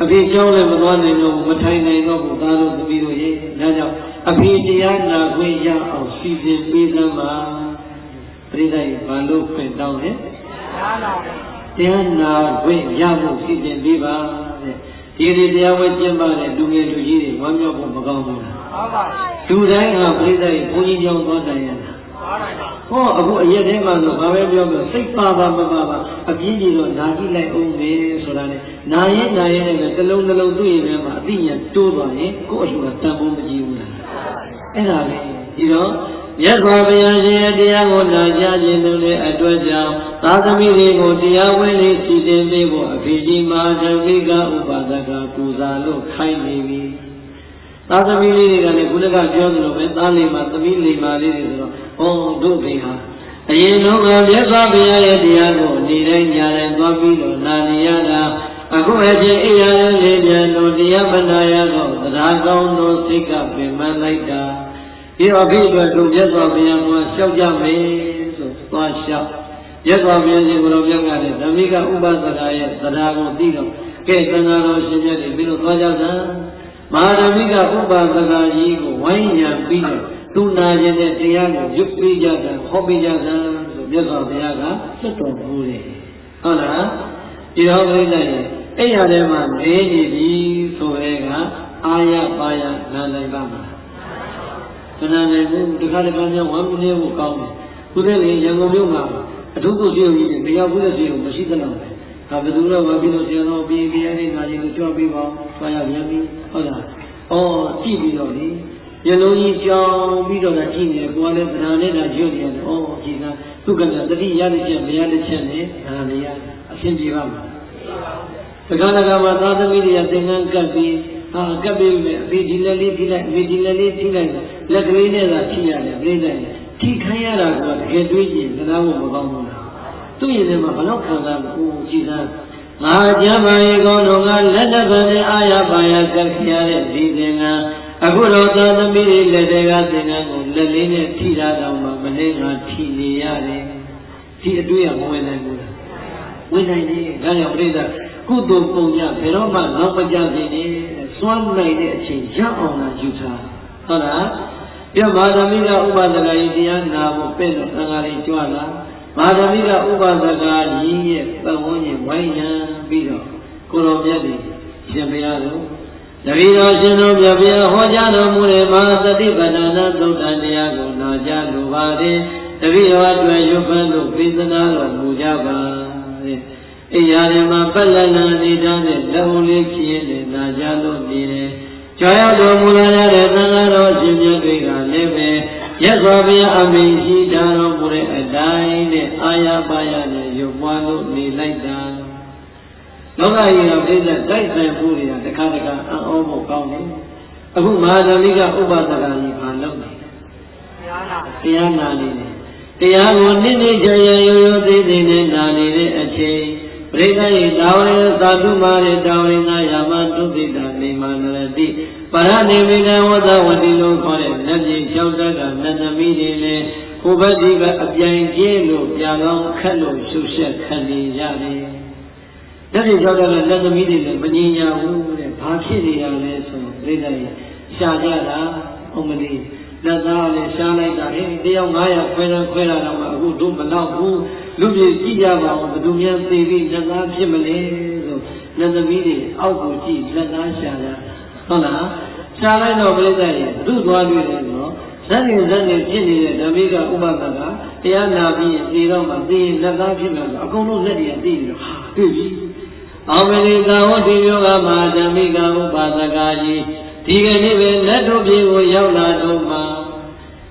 အဖေကြောင်းလည်းမသွားနိုင်တော့ဘူးမထိုင်နိုင်တော့ဘူးသားတို့သမီးတို့ရဲ့ဒါကြောင့်အဖေတရားနာခွင့်ရအောင်စီစဉ်ပေးသမ်းပါပြိဿရေဘာလို့ခွင့်တောင်းလဲတရားနာခွင့်ရဖို့စီစဉ်ပေးပါတဲ့ဒီတရားဝဲကျင့်ပါတဲ့လူငယ်လူကြီးတွေဝမ်းမြောက်ဖို့မကောင်းဘူးလားဟုတ်ပါဘူးလူတိုင်းကပြိဿရေဘုန်းကြီးကြောင်းသွားတိုင်ရတာဟောအခုအရက်ထဲမှာဆိုဘာပဲပြောပြောစိတ်ပါပါအပြင်းကြီးတော့နာကြည့်လိုက်အောင်လေဆိုတာနဲ့နာရင်လည်းတစ်လုံးတွေ့ရင်လည်းအသိဉာဏ်တိုးသွားရင်ကိုယ့်အလှူကတန်ဖိုးမကြည့်ဘူးလားအဲ့ဒါလေဒီတော့မြတ်စွာဘုရားရှင်ရဲ့တရားကိုနာကြားခြင်းတို့ရဲ့အတွက်ကြောင့်သာသမီတွေကိုတရားဝင်လေးစီတင်ပေးဖို့အဖေကြီးမဟာဓမ္မိကဥပါဒကပူဇာလို့ခိုင်းနေပြီသာသမီလေးတွေကလည်းခုနကပြောသလိုပဲသားလေးမှာသမီးလေးမှာလေးတွေဆိုတော့ဩတို့ဖေဟာအရင်တော့မြတ်စွာဘုရားရဲ့တရားကိုနေတိုင်းညာတိုင်းသွားပြီးတော့နာနေရတာအခုအချင်းအိယာလေးပြန်တို့တရားမနာရတော့တရားကောင်းတို့စိတ်ကပင်ပန်းလိုက်တာဒီအဖေအတွက်တို့မြတ်စွာဘုရားကလျှောက်ကြမယ်ဆိုသွားလျှောက်မြတ်စွာဘုရားရှင်ကိုယ်တော်ပြောကြတဲ့ဓမ္မိကဥပဒနာရဲ့တရားကိုသိတော့ကဲသံဃာတော်ရှင်မြတ်တွေပြီးတော့သွားကြတာမဟာဓမ္မိကဥပဒနာကြီးကိုဝိုင်းရံပြီးတော့သူနာခြင်းတဲ့တရားကိုရွတ်ပေးကြတာဟောပေးကြတာဆိုမြတ်စွာဘုရားကလွတ်တော်မူတယ်ဟုတ်လားဒီတော့ပြိဿရဲ့အဲ့ရထဲမှာနေနေပြီဆိုရဲကအာရပါရနာနိုင်ပါမှာမနာနိုင်ဘူးတခါတခါများဝမ်းမနေဘူးကောင်းတယ်ခုတည်းကရန်ကုန်မြို့မှာအထုပ်ကိုစီးကြီးတယ်တရားဘူးတဲ့စီးကိုမရှိသလောက်ပဲဒါဘယ်သူတော့ဘာဖြစ်လို့ဆရာတော်ပြီးပြီးအဲ့ဒီနာကြီးကိုကြွပြီးပါဆွာရပြန်ပြီဟုတ်လားကြည့်ပြီးတော့လေရလုံးကြီးကြောင်ပြီးတော့ကြည့်နေကိုယ်ကလည်းသဏ္ဍာန်နဲ့ရွတ်နေတယ်ကြည်သားသူကလည်းတတိယတစ်ချက်မရတစ်ချက်နဲ့ဒါလေးရအရှင်းပြပါမှာတခါတခါမှာသာသမီတွေကသင်္ကန်းကပ်ပြီးကပ်ပြီးမယ်အဖေဒီလက်လေးထိလိုက်အဖေဒီလက်လေးထိလိုက်လက်ကလေးနဲ့သာထိရတယ်ပြိဿနဲ့ထိခိုင်းရတာကတကယ်တွေးကြည့်သနာဖို့မကောင်းဘူးလားသူ့ရင်ထဲမှာဘလောက်ခံစားလို့ကြည်သားငါကျမ်းမာရေးကောင်းတော့ငါလက်တပံနဲ့အာရပါရကပ်ခရတဲ့ဒီသင်္ကန်းအခုတော့သာသမီတွေလက်တွေကသင်္ကန်းကိုလက်လေးနဲ့ထိတာတော့မှမလေးကထိနေရတယ်ဒီအတွေ့အမဝင်နိုင်ဘူးလားဝင်နိုင်တယ်ဒါကြောင့်ပြိဿကုသိုလ်ပုံရဘယ်တော့မှနောက်မကြသေးနဲ့စွမ်းနိုင်တဲ့အချိန်ရအောင်လာယူထားဟုတ်လားပြမာဓမိကဥပဒကကြီးတရားနာဖို့ပဲ့တော့သံဃာတွေကြွလာမာဓမိကဥပဒကကြီးရဲ့ပတ်ဝန်းကျင်ဝိုင်းရံပြီးတော့ကိုတော်မြတ်တွေရှင်ဘုရားတို့တပည့်တော်ရှင်တို့မြတ်ဘုရားဟောကြားတော်မူတဲ့မဟာသတိပဋ္ဌာန်သုတ်တန်တရားကိုနာကြားလိုပါတယ်တပည့်တော်အတွက်ရုပ်ပန်းလို့ပေးသနာတော်မူကြပါတဲ့အိယာရမပက်လလန်နေတာနဲ့လက်ဦးလေးဖြစ်ရင်နာကြလို့နေတယ်။ကြောက်ရတော်မူလာတဲ့သံဃာတော်ရှင်မြတ်တွေကလည်းပဲရသော်ဘုရားအမိန်ရှိတော်မူတဲ့အတိုင်းနဲ့အာရပါရနဲ့ရုပ်ပွားလို့နေလိုက်တာ။လောကကြီးကပြိဿတိုက်ဆိုင်မှုတွေကတစ်ခါတစ်ခါအံ့ဩဖို့ကောင်းတယ်။အခုမဟာဓမ္မိကဥပဒကကြီးဘာလုပ်လဲ။တရားနာနေတယ်။တရားကိုနည်းနည်းကြရရိုးရိုးသေးသေးနဲ့နာနေတဲ့အချိန်ပရိသတ်၏တာဝရသာဓုမာရေတာဝရငါယာမတုပိတာနေမနရတိ ပါရဏိမိကဝသဝတိလို့ခေါ်တဲ့နတ်ပြည်၆တက်ကနတ်သမီးတွေလည်းဟိုဘက်ဒီဘက်အပြိုင်ကျင်းလို့ပြာကောင်းခက်လို့ရှုပ်ရှက်ခံနေရတယ်။နတ်ပြည်၆တက်ကနတ်သမီးတွေလည်းမငြိညာဘူးတဲ့။ဘာဖြစ်နေရလဲဆိုလိမ့်တယ်ရှာကြတာအုံမလေးလက်သားလည်းရှားလိုက်တာဟဲ့တယောက်900ခွဲတာတော့မှအခုတို့မတော့ဘူးလူပြည်ကြည့်ကြပါဦးဘယ်သူများသိပြီးလက်သားဖြစ်မလဲဆိုလက်သမီးတွေအောက်ကိုကြည့်လက်သားရှာတာဟုတ်လားရှားလိုက်တော့ပြိဿရဲ့ဘုသွားတွေ့တယ်နော်ဇန်နေဖြစ်နေတဲ့ဓမ္မိကဥပဒကတရားနာပြီးနေတော့မှသိရင်လက်သားဖြစ်မှာအကုန်လုံးလက်တွေကသိပြီးတော့ဟာတွေ့ပြီအောင်မလေးသာဝတိယောဂမှာဓမ္မိကဥပဒကကြီးဒီကနေ့ပဲလက်တို့ပြေကိုရောက်လာတော့မှ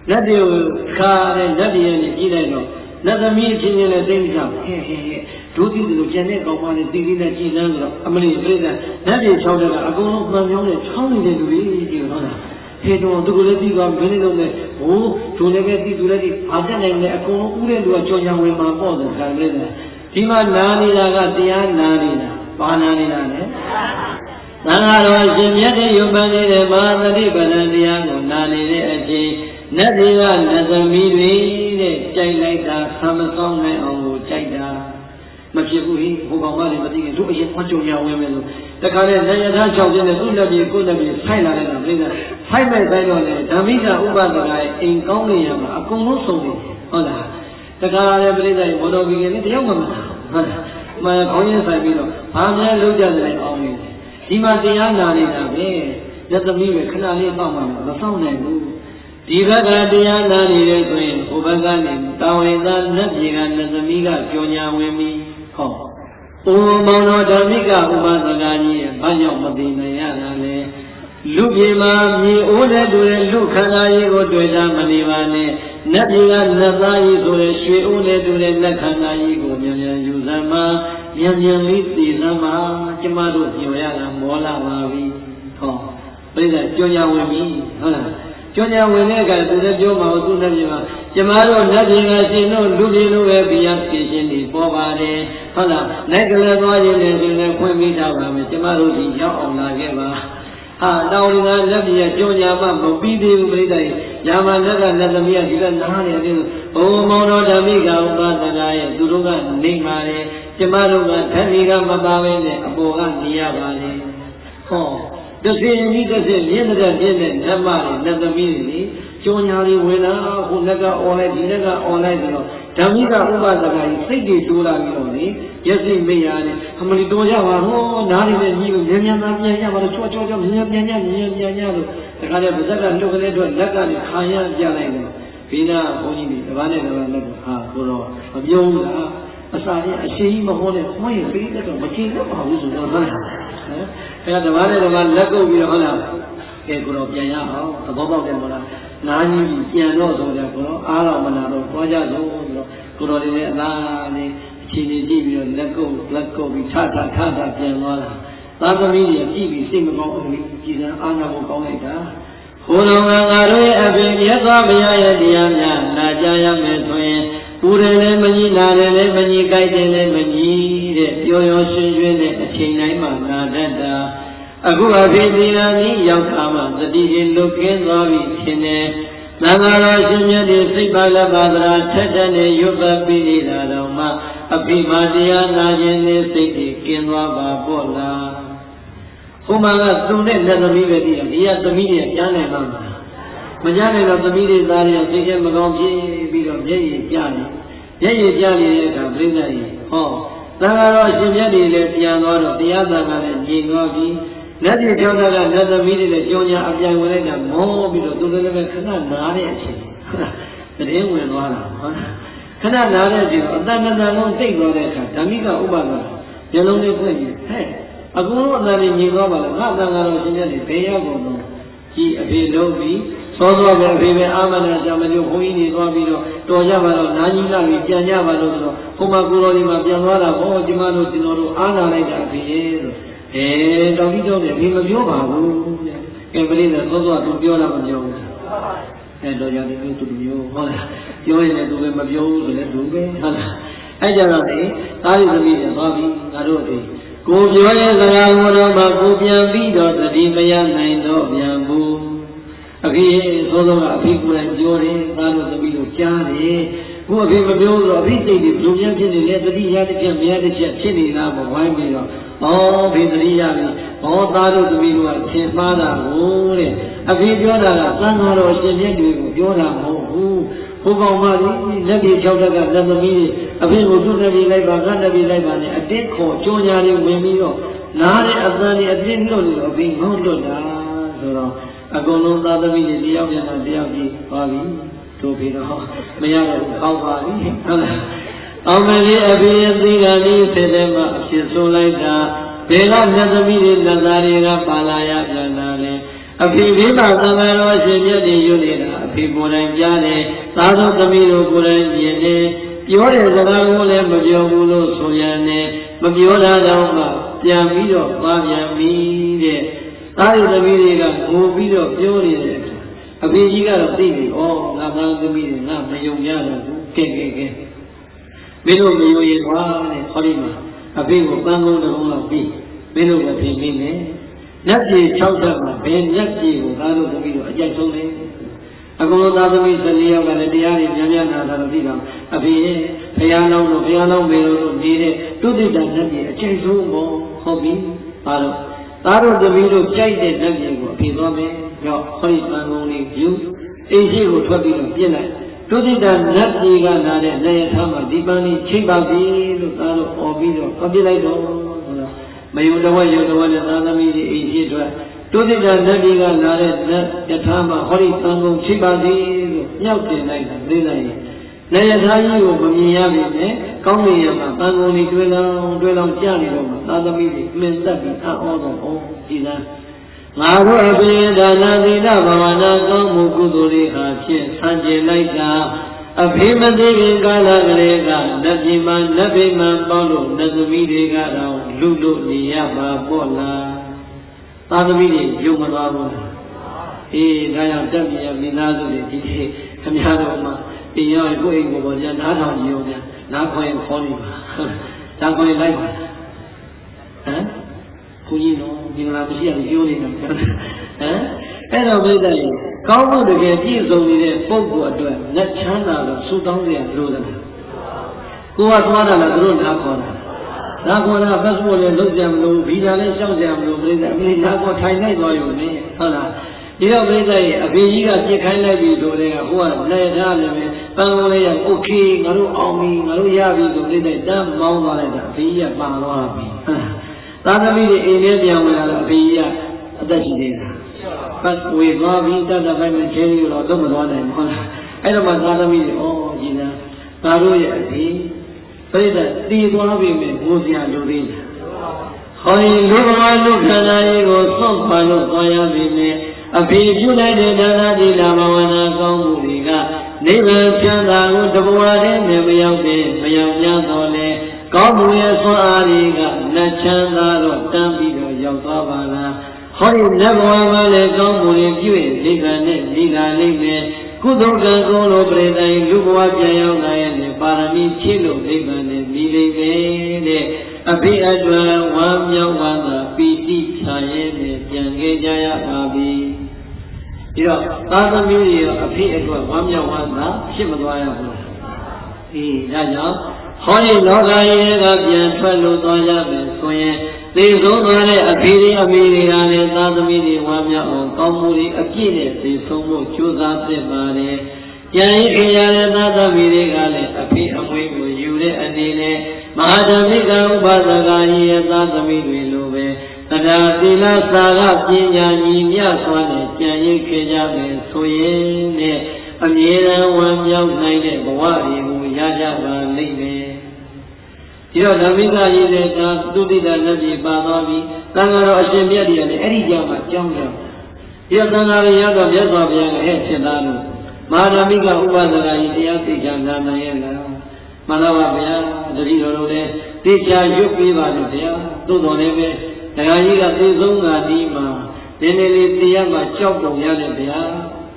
လက်တွေကိုခါတဲ့လက်တွေနဲ့ကြည့်လိုက်တော့လက်သမီးချင်းချင်းနဲ့သိနေကြဟဲ့ဒုတိယလိုကျန်တဲ့ကောင်မလေးတီးနဲ့ကြည်စမ်းဆိုတော့အမလီပြိဿလက်တွေ၆တက်ကအကုန်လုံးပန်းပြောင်းနဲ့ချောင်းနေတဲ့လူတွေကြည့်ဟုတ်လားဟေတော့သူကလည်းပြီးသွားမင်းလုံးနဲ့ဟိုဒုလည်းပဲတီးသူလည်းဒီအားတက်နိုင်တဲ့အကုန်လုံးဥတဲ့လူကကြော်ညာဝင်မှာပေါ့တယ်ခံလေးတယ်ဒီမှာနာနေတာကတရားနာနေတာဘာနာနေတာလဲသံဃာတော်ရှင်မြတ်တဲ့ယုံပန်းနေတဲ့မဟာသတိပ္ပဏတရားကိုနာနေတဲ့အချိန်နတ်တွေကနတ်သမီးတွေတဲ့ကြိုက်လိုက်တာဆံမကောင်းနိုင်အောင်ကိုကြိုက်တာမဖြစ်ဘူးဟိဟိုကောင်မလေးမသိခင်တို့အရင်ခွန်ကြုံရဝင်မယ်လို့တခါလေနေရသား၆ကျင်းနဲ့သူ့လက်ပြေကိုယ်လက်ပြေဖိုက်လာလိုက်တာပြိဿဖိုက်မဲ့တိုင်းတော့လေဓမ္မိကဥပဒကရဲ့အိမ်ကောင်းနေရမှာအကုန်လုံးဆုံးနေဟုတ်လားတခါလေပြိဿရဲ့မော်တော်ဘီကလည်းတယောက်မှမဟုတ်လားမခေါင်းရင်းဆိုင်ပြီးတော့ဘာများလုံးကြတယ်အောင်နေဒီမှာတရားနာနေတာပဲလက်သမီးပဲခဏလေးတော့မှမဆောင်နိုင်ဘူးဒီဘက်ကတရားနာနေတဲ့ဆိုရင်ဟိုဘက်ကနေတာဝေသာနတ်ပြည်ကနတ်သမီးကကြောညာဝင်ပြီးဟောအိုမောင်တော်ဓမ္မိကဥပဒကကြီးရဲ့ဘာကြောင့်မသိနိုင်ရတာလဲလူပြည်မှာမြေအိုးတဲ့တူတဲ့လူခန္ဓာကြီးကိုတွေ့တာမနေပါနဲ့နတ်ပြည်ကနတ်သားကြီးဆိုတဲ့ရွှေအိုးတဲ့တူတဲ့လက်ခန္ဓာကြီးကိုမြန်မြန်ယူစမ်းမှာမြန်မြန်လေးသိစမ်းမှာကျမတို့ညွှန်ရတာမောလာပါပြီဟောပြိဿကြောညာဝင်ပြီဟုတ်လားကျောင်းညာဝင်တဲ့အခါသူလည်းပြောမှာသူလည်းပြောမှာကျမတို့နတ်ပြည်ကရှင်တို့လူပြည်လိုပဲပြရဖြစ်ရှင်နေပေါ်ပါတယ်ဟုတ်လားနိုင်ကလေးသွားရင်လည်းရှင်လည်းဖွင့်ပြီးထားပါမယ်ကျမတို့ဒီရောက်အောင်လာခဲ့ပါဟာတောင်းကနတ်ပြည်ကကျောင်းညာမှမပြီးသေးဘူးပြိဿရဲ့ညာမနတ်ကနတ်သမီးကဒီကနားနေတယ်ဘုံမောင်တော်ဓမ္မိကဥပဒကရဲ့သူတို့ကနေပါတယ်ကျမတို့ကဓမ္မိကမပါဘဲနဲ့အပေါ်ကနေရပါလေဟောတသိကြီးတစ်သိမြင့်တဲ့ပြည့်တဲ့ဓမ္မတွေနတ်သမီးတွေကျော်ညာတွေဝင်လာဟိုလက်ကអော်လိုက်ဒီလက်ကអော်လိုက်ပြီးတော့ဓမ္မိကဥပဒကကြီးစိတ်တွေတိုးလာပြီးတော့လေမျက်စိမိတ်ရတယ်အမလီတော်ကြပါတော့နားတွေနဲ့ညီလို့မြန်မြန်သားပြန်ရပါတော့ချောမြန်မြန်လို့တခါတည်းဗဇက်ကလှုပ်ကလေးတော့လက်ကနေခံရပြလိုက်တယ်ဘီနာဘုန်းကြီးတွေတပားနဲ့တပားလက်ကိုဟာဆိုတော့မပြုံးလားအစာရအရှိကြီးမဟောနဲ့ခွင့်ရပေးတော့မကျင်တော့ပါဘူးဆိုတော့ဟုတ်လားအဲတပားနဲ့တပားလက်ကုပ်ပြီးတော့ဟုတ်လားကဲကိုတော့ပြန်ရအောင်သဘောပေါက်တယ်မလားနားကြီးပြန်တော့ဆိုကြကိုတော့အားတော်မနာတော့သွားကြလို့ဆိုတော့ကိုတော်တွေလည်းအလားလေးအချိန်ကြီးကြည့်ပြီးတော့လက်ကုပ်ပြီးထပြန်သွားတာသာသမီကြီးကြည့်ပြီးစိတ်မကောင်းဘူးကြည်စံအားနာဖို့ကောင်းလိုက်တာဘုရားငါတို့ရဲ့အပြင်မြတ်စွာဘုရားရဲ့တရားများနာကြားရမယ်ဆိုရင်ပူတယ်လည်းမကြီးနာတယ်လည်းမကြီးကြိုက်တယ်လည်းမကြီးတဲ့ပျော်ရွှင်ရွှင်ရွှင်နဲ့အချိန်တိုင်းမှာနာတတ်တာအခုအဖေဒီနာကြီးရောက်တာမှသတိချင်းလွတ်ကင်းသွားပြီဖြစ်နေသံဃာတော်ရှင်မြတ်ဒီစိတ်ပါလက်ပါဒရာထက်တဲ့နဲ့ရွတ်ပတ်ပြီးနေတာတော့မှအဖေမတရားနာခြင်းနဲ့စိတ်ကြီးကင်းသွားပါပေါ့လားဟိုမှာကသူနဲ့လက်သမီးပဲတည်းဒီကသမီးတွေကြားနိုင်မှာမကြားနိုင်တော့သမီးတွေသားတွေစိတ်ထဲမကောင်းဖြစ်ပြီးတော့မျက်ရည်ပြနေတဲ့အခါပြိဿကြီးဟောသံဃာတော်ရှင်မြတ်တွေလည်းပြန်သွားတော့တရားသံဃာလည်းညီသွားပြီးလက်ပြကျောင်းသားကလက်သမီးတွေလည်းကြောင်းညာအပြိုင်ဝင်လိုက်တာမောပြီးတော့သူလည်းပဲခဏနားတဲ့အချိန်တည်းဝင်သွားတာဟုတ်ခဏနားတဲ့အချိန်အတန်လုံးတိတ်သွားတဲ့အခါဓမ္မိကဥပဒကမျက်လုံးလေးဖွင့်ပြီးဟဲ့အခုတော့အတန်ကြီးညီသွားပါလားငါသံဃာတော်ရှင်မြတ်တွေဘယ်ရောက်ကုန်တော့ကြည်အဖေလုံးပြီးသောသောပဲအဖေပဲအာမနာကြမလို့ဘုန်းကြီးတွေသွားပြီးတော့တော်ကြပါတော့နာကြီးလာပြီးပြန်ကြပါလို့ဆိုတော့ဟိုမှာကိုတော်ဒီမှာပြန်သွားတာဟောဒီမှာတို့ကျွန်တော်တို့အားနာလိုက်တာအဖေလို့တောင်ကြီးတော့တယ်ဒီမပြောပါဘူးကဲပရိသတ်သောသောသူပြောတာမပြောဘူးတော်ကြတယ်သူမျိုးဟုတ်လားပြောရင်လည်းသူပဲမပြောဘူးဆိုလည်းသူပဲဟုတ်လားအဲ့ကြတော့လေသားရသမီးတွေသွားပြီးငါတို့ဒီ ကိုပြောတဲ့စကားကိုတော့မှကိုပြန်ပြီးတော့တတိမရနိုင်တော့ပြန်ဘူးအဖေသောသောကအဖေကိုယ်တိုင်ပြောတယ်သားတို့သမီးတို့ကြားတယ်ကိုအဖေမပြောတော့အဖေစိတ်တွေဘယ်လိုများဖြစ်နေလဲတတိယတစ်ချက်မရတစ်ချက်ဖြစ်နေတာမဝိုင်းပြီးတော့ဩဖေတတိယပြီဩသားတို့သမီးတို့ကသင်မှားတာကိုတဲ့အဖေပြောတာကသံဃာတော်ရှင်မြတ်တွေကိုပြောတာမဟုတ်ဘူးဘုကောင်မကြီးလက်ကြီး၆တက်ကလက်သမီးတွေအဖေကိုသူ့လက်ကြီးလိုက်ပါငါလက်ကြီးလိုက်ပါနဲ့အတင်းခေါ်ကြောညာတွေဝင်ပြီးတော့နားတဲ့အသံတွေအပြင်းလွတ်လို့အဖေငုံလွတ်တာဆိုတော့အကုန်လုံးသားသမီးတွေတယောက်ပြန်တော့တယောက်ကြီးပါပြီတို့ပြီးတော့မရတော့အောက်ပါပြီဟုတ်လားအောင်မလေးအဖေရဲ့သီးကလေးဖြစ်တဲ့မှာအဖြစ်ဆိုလိုက်တာဘယ်တော့လက်သမီးတွေလက်သားတွေကပါလာရပြန်တာလဲအဖေဒီမှာသံဃာတော်ရှင်မြတ်တွေယူနေတာအဖေကိုယ်တိုင်ကြားတယ်သားတော်သမီးတို့ကိုယ်တိုင်မြင်တယ်ပြောတဲ့စကားကိုလည်းမပြောဘူးလို့ဆိုရတယ်မပြောတာတော့မှပြန်ပြီးတော့ပါပြန်ပြီတဲ့သားရသမီးတွေကငိုပြီးတော့ပြောနေတယ်အဖေကြီးကတော့သိပြီဩငါသားသမီးတွေငါမယုံကြတော့ဘူးကဲမင်းတို့မယုံရင်ပါတဲ့ခေါ်ဒီမှာအဖေကိုပန်းကုန်းတုံးလောက်ပြီးမင်းတို့မဖြစ်မင်းနဲ့ညက်ကြီး6သက်မှာဘယ်ညက်ကြီးကိုသားတို့သမီးတို့အကြိုက်ဆုံးလဲအကုန်လုံးသားသမီး14ယောက်ကလည်းတရားတွေညံ့ညံ့နာတာတော့ပြီးတော့အဖေရဲ့ဘုရားလောင်းတို့ဘုရားလောင်းမေတို့နေတဲ့တုဒ္ဒိတညက်ကြီးအကျိုက်ဆုံးပေါ့ဟုတ်ပြီပါတော့သားတို့သမီးတို့ကြိုက်တဲ့ညက်ကြီးကိုအဖေသွားမယ်ရောက်ခေါ်ဒီပန်းကုန်းလေးယူအိမ်ရှိကိုထွက်ပြီးတော့ပြစ်လိုက်တုဒ္ဒိတညက်ကြီးကလာတဲ့နေရထားမှာဒီပန်းလေးချိန်ပါပြီလို့သားတို့អော်ပြီးတော့ပြစ်လိုက်တော့မယုံတော်ယုံတော်နဲ့သာသမီတွေအိမ်ရှိအတွက်တုဒ္ဒိတနတ်ကြီးကလာတဲ့ယထာမှာဟောဒီသံဃုံချိပါသည်လို့မြောက်တင်လိုက်တာသိလိုက်ရင်နေယထာကြီးကိုမမြင်ရပြီနဲ့ကောင်းနေရမှာသံဃုံတွေတွေ့လောင်ကြနေတော့မှာသာသမီတွေမှင်သက်ပြီးအောတော့ဒီလားငါတို့အပိဒါနာသီလဘာဝနာကောင်းမှုကုသိုလ်တွေဟာဖြင့်ဆံကျင်လိုက်တာအဖေမသိခင်ကာလကလေးကနတ်ပြည်မှာနတ်ဗိမာန်ပေါလို့နတ်သမီးတွေကတော့လူလို့နေရမှာပေါ့လားသာသမီတွေယုံမသွားဘူးလားအေးဒါကြောင့်တက်ပြရမိသားစုတွေဒီခေတ်ခင်ဗျားတို့မှာတင်ရောက်ကိုယ့်အိမ်ကိုပေါ်ကြနားထောင်ကြည့်အောင်ဗျာနားခွင်ခေါ်နေပါဒါခွင်လိုက်ပါဟမ်ကိုကြီးတော့ဒီလားမရှိရပြောနေတာဟမ်အဲ့တော့မိသားစုကောင်းမှုတကယ်ပြည့်စုံနေတဲ့ပုဂ္ဂိုလ်အတွက်လက်ချမ်းသာလို့ဆူတောင်းကြရလို့လားကိုကသွားတာလားသူတို့နားခေါ်တာနားခေါ်တာဖက်စပို့လည်းလုံးကြမလို့ဗီဇာလည်းရှောက်ကြမလို့ပြိဿအမေနားခေါ်ထိုင်လိုက်သွားရုံနဲ့ဟုတ်လားဒီတော့ပြိဿရဲ့အဖေကြီးကပြစ်ခိုင်းလိုက်ပြီဆိုတဲ့ကဟိုကလက်ထားလည်းပဲပန်းကုန်းလေးကโอเคငါတို့အောင်ပြီငါတို့ရပြီဆိုပြိဿတန်းမောင်းသွားလိုက်တာအဖေကြီးကပါသွားပြီသာသမီတွေအိမ်ထဲပြန်ဝင်လာတော့အဖေကြီးကအသက်ရှိသေးတာပတ်ဝေသွားပြီးတတ်တဲ့ဘက်မှာခြေရတော့တော့မသွားနိုင်ဘူးဟုတ်လားအဲ့တော့မှသာသမီတွေဩကြီးလားငါတို့ရဲ့အဖေပြိဿတည်သွားပြီမဲ့ဘိုးစရာလူသေးတယ်ဟောဒီလူကမာလူခန္ဓာကြီးကိုသွန့်ခွာလို့သွားရပြီနဲ့အဖေပြုလိုက်တဲ့ဒါနသီလဘာဝနာကောင်းမှုတွေကနိဗ္ဗာန်ချမ်းသာကိုတဘဝတည်းနဲ့မရောက်တဲ့မရောက်ကြတော့လေကောင်းမှုရဲ့ဆွမ်းအားတွေကလက်ချမ်းသာတော့တန်းပြီးတော့ရောက်သွားပါလားဟောဒီလက်ဘဝမှာလည်းကောင်းမှုတွေပြုရင်နိဗ္ဗာန်နဲ့နိဗ္ဗာန်လိမ့်မယ်ကုသိုလ်ကံကောင်းလို့ပြိတ္တိုင်လူဘဝပြန်ရောက်လာရဲ့ပါရမီဖြည့်လို့နိဗ္ဗာန်နဲ့မိလိမ့်မယ်တဲ့အဖေအတွက်ဝမ်းမြောက်ဝမ်းသာပီတိချာရဲနဲ့ပြန်ခဲ့ကြရပါပြီဒီတော့သာသမီတွေရောအဖေအတွက်ဝမ်းမြောက်ဝမ်းသာဖြစ်မသွားရဘူးအေးဒါကြောင့်ဟောဒီလောကကြီးကပြန်ထွက်လို့သွားကြမယ်ဆိုရင်သေဆုံးသွားတဲ့အဖေတွေအမေတွေကလည်းသာသမီတွေဝမ်းမြောက်အောင်ကောင်းမှုတွေအပြည့်နဲ့သေဆုံးဖို့ကြိုးစားသင့်ပါတယ်။ပြန်ရင်ခင်ရတဲ့သာသမီတွေကလည်းအဖေအမွေကိုယူတဲ့အနေနဲ့မဟာဓမ္မိကဥပဒကကြီးရဲ့သာသမီတွေလိုပဲတရားသီလစာကပညာညီမြတ်စွာနဲ့ကြံရိပ်ခဲ့ကြမယ်ဆိုရင်နဲ့အမြဲတမ်းဝမ်းမြောက်နိုင်တဲ့ဘဝတွေကိုရကြပါလိမ့်မယ်။ဒီတော့ဓမ္မိကကြီးတဲ့ကသုတိတလက်ပြပါသွားပြီးသံဃာတော်အရှင်မြတ်ကြီးလည်းအဲ့ဒီကြောင့်မှကြောင်းကြ။ဒီတော့သံဃာတော်ရတော့မြတ်စွာဘုရားလည်းဖြစ်သားလို့မဟာဓမ္မိကဥပဒကကြီးတရားသိချာနာနိုင်ရဲ့လား။မှန်ပါဗျာတတိတော်တို့လည်းသိချာရွတ်ပြီးပါလို့ဗျာ။သို့တော်လည်းပဲတရားကြီးကသိဆုံးတာဒီမှာနည်းနည်းလေးတရားမှကြောက်ပုံရတယ်ဗျာ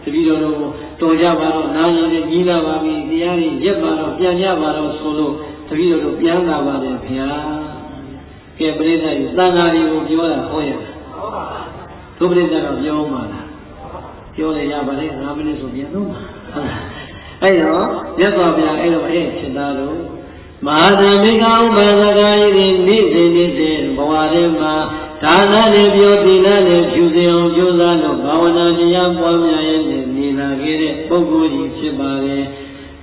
တတိတော်တို့တော်ကြပါတော့နာရင်လည်းကြီးလာပါပြီတရားကြီးရက်ပါတော့ပြန်ကြပါတော့ဆိုလို့တတိတော်တို့ပြန်လာပါတယ်ဗျာကဲ ကဲပရိသတ်ကြီးသံဃာတွေကိုပြောတာဟောရသူပရိသတ်တော့ပြောမှာလားပြောလေရပါလေ9မိနစ်ဆိုပြန်တော့ဟုတ်လားအဲ့တော့မြတ်စွာဘုရားအဲ့တော့အဲ့ဖြစ်သားလို့မဟာသမီးကောင်းဘာသာဂာယိနေ့စဉ်နေ့စဉ်ဘဝထဲမှာဒါနနဲ့ပြောသီလနဲ့ဖြူစင်အောင်ကြိုးစားလို့ဘာဝနာတရားပွားများရဲ့နေလာခဲ့တဲ့ပုဂ္ဂိုလ်ကြီးဖြစ်ပါတယ်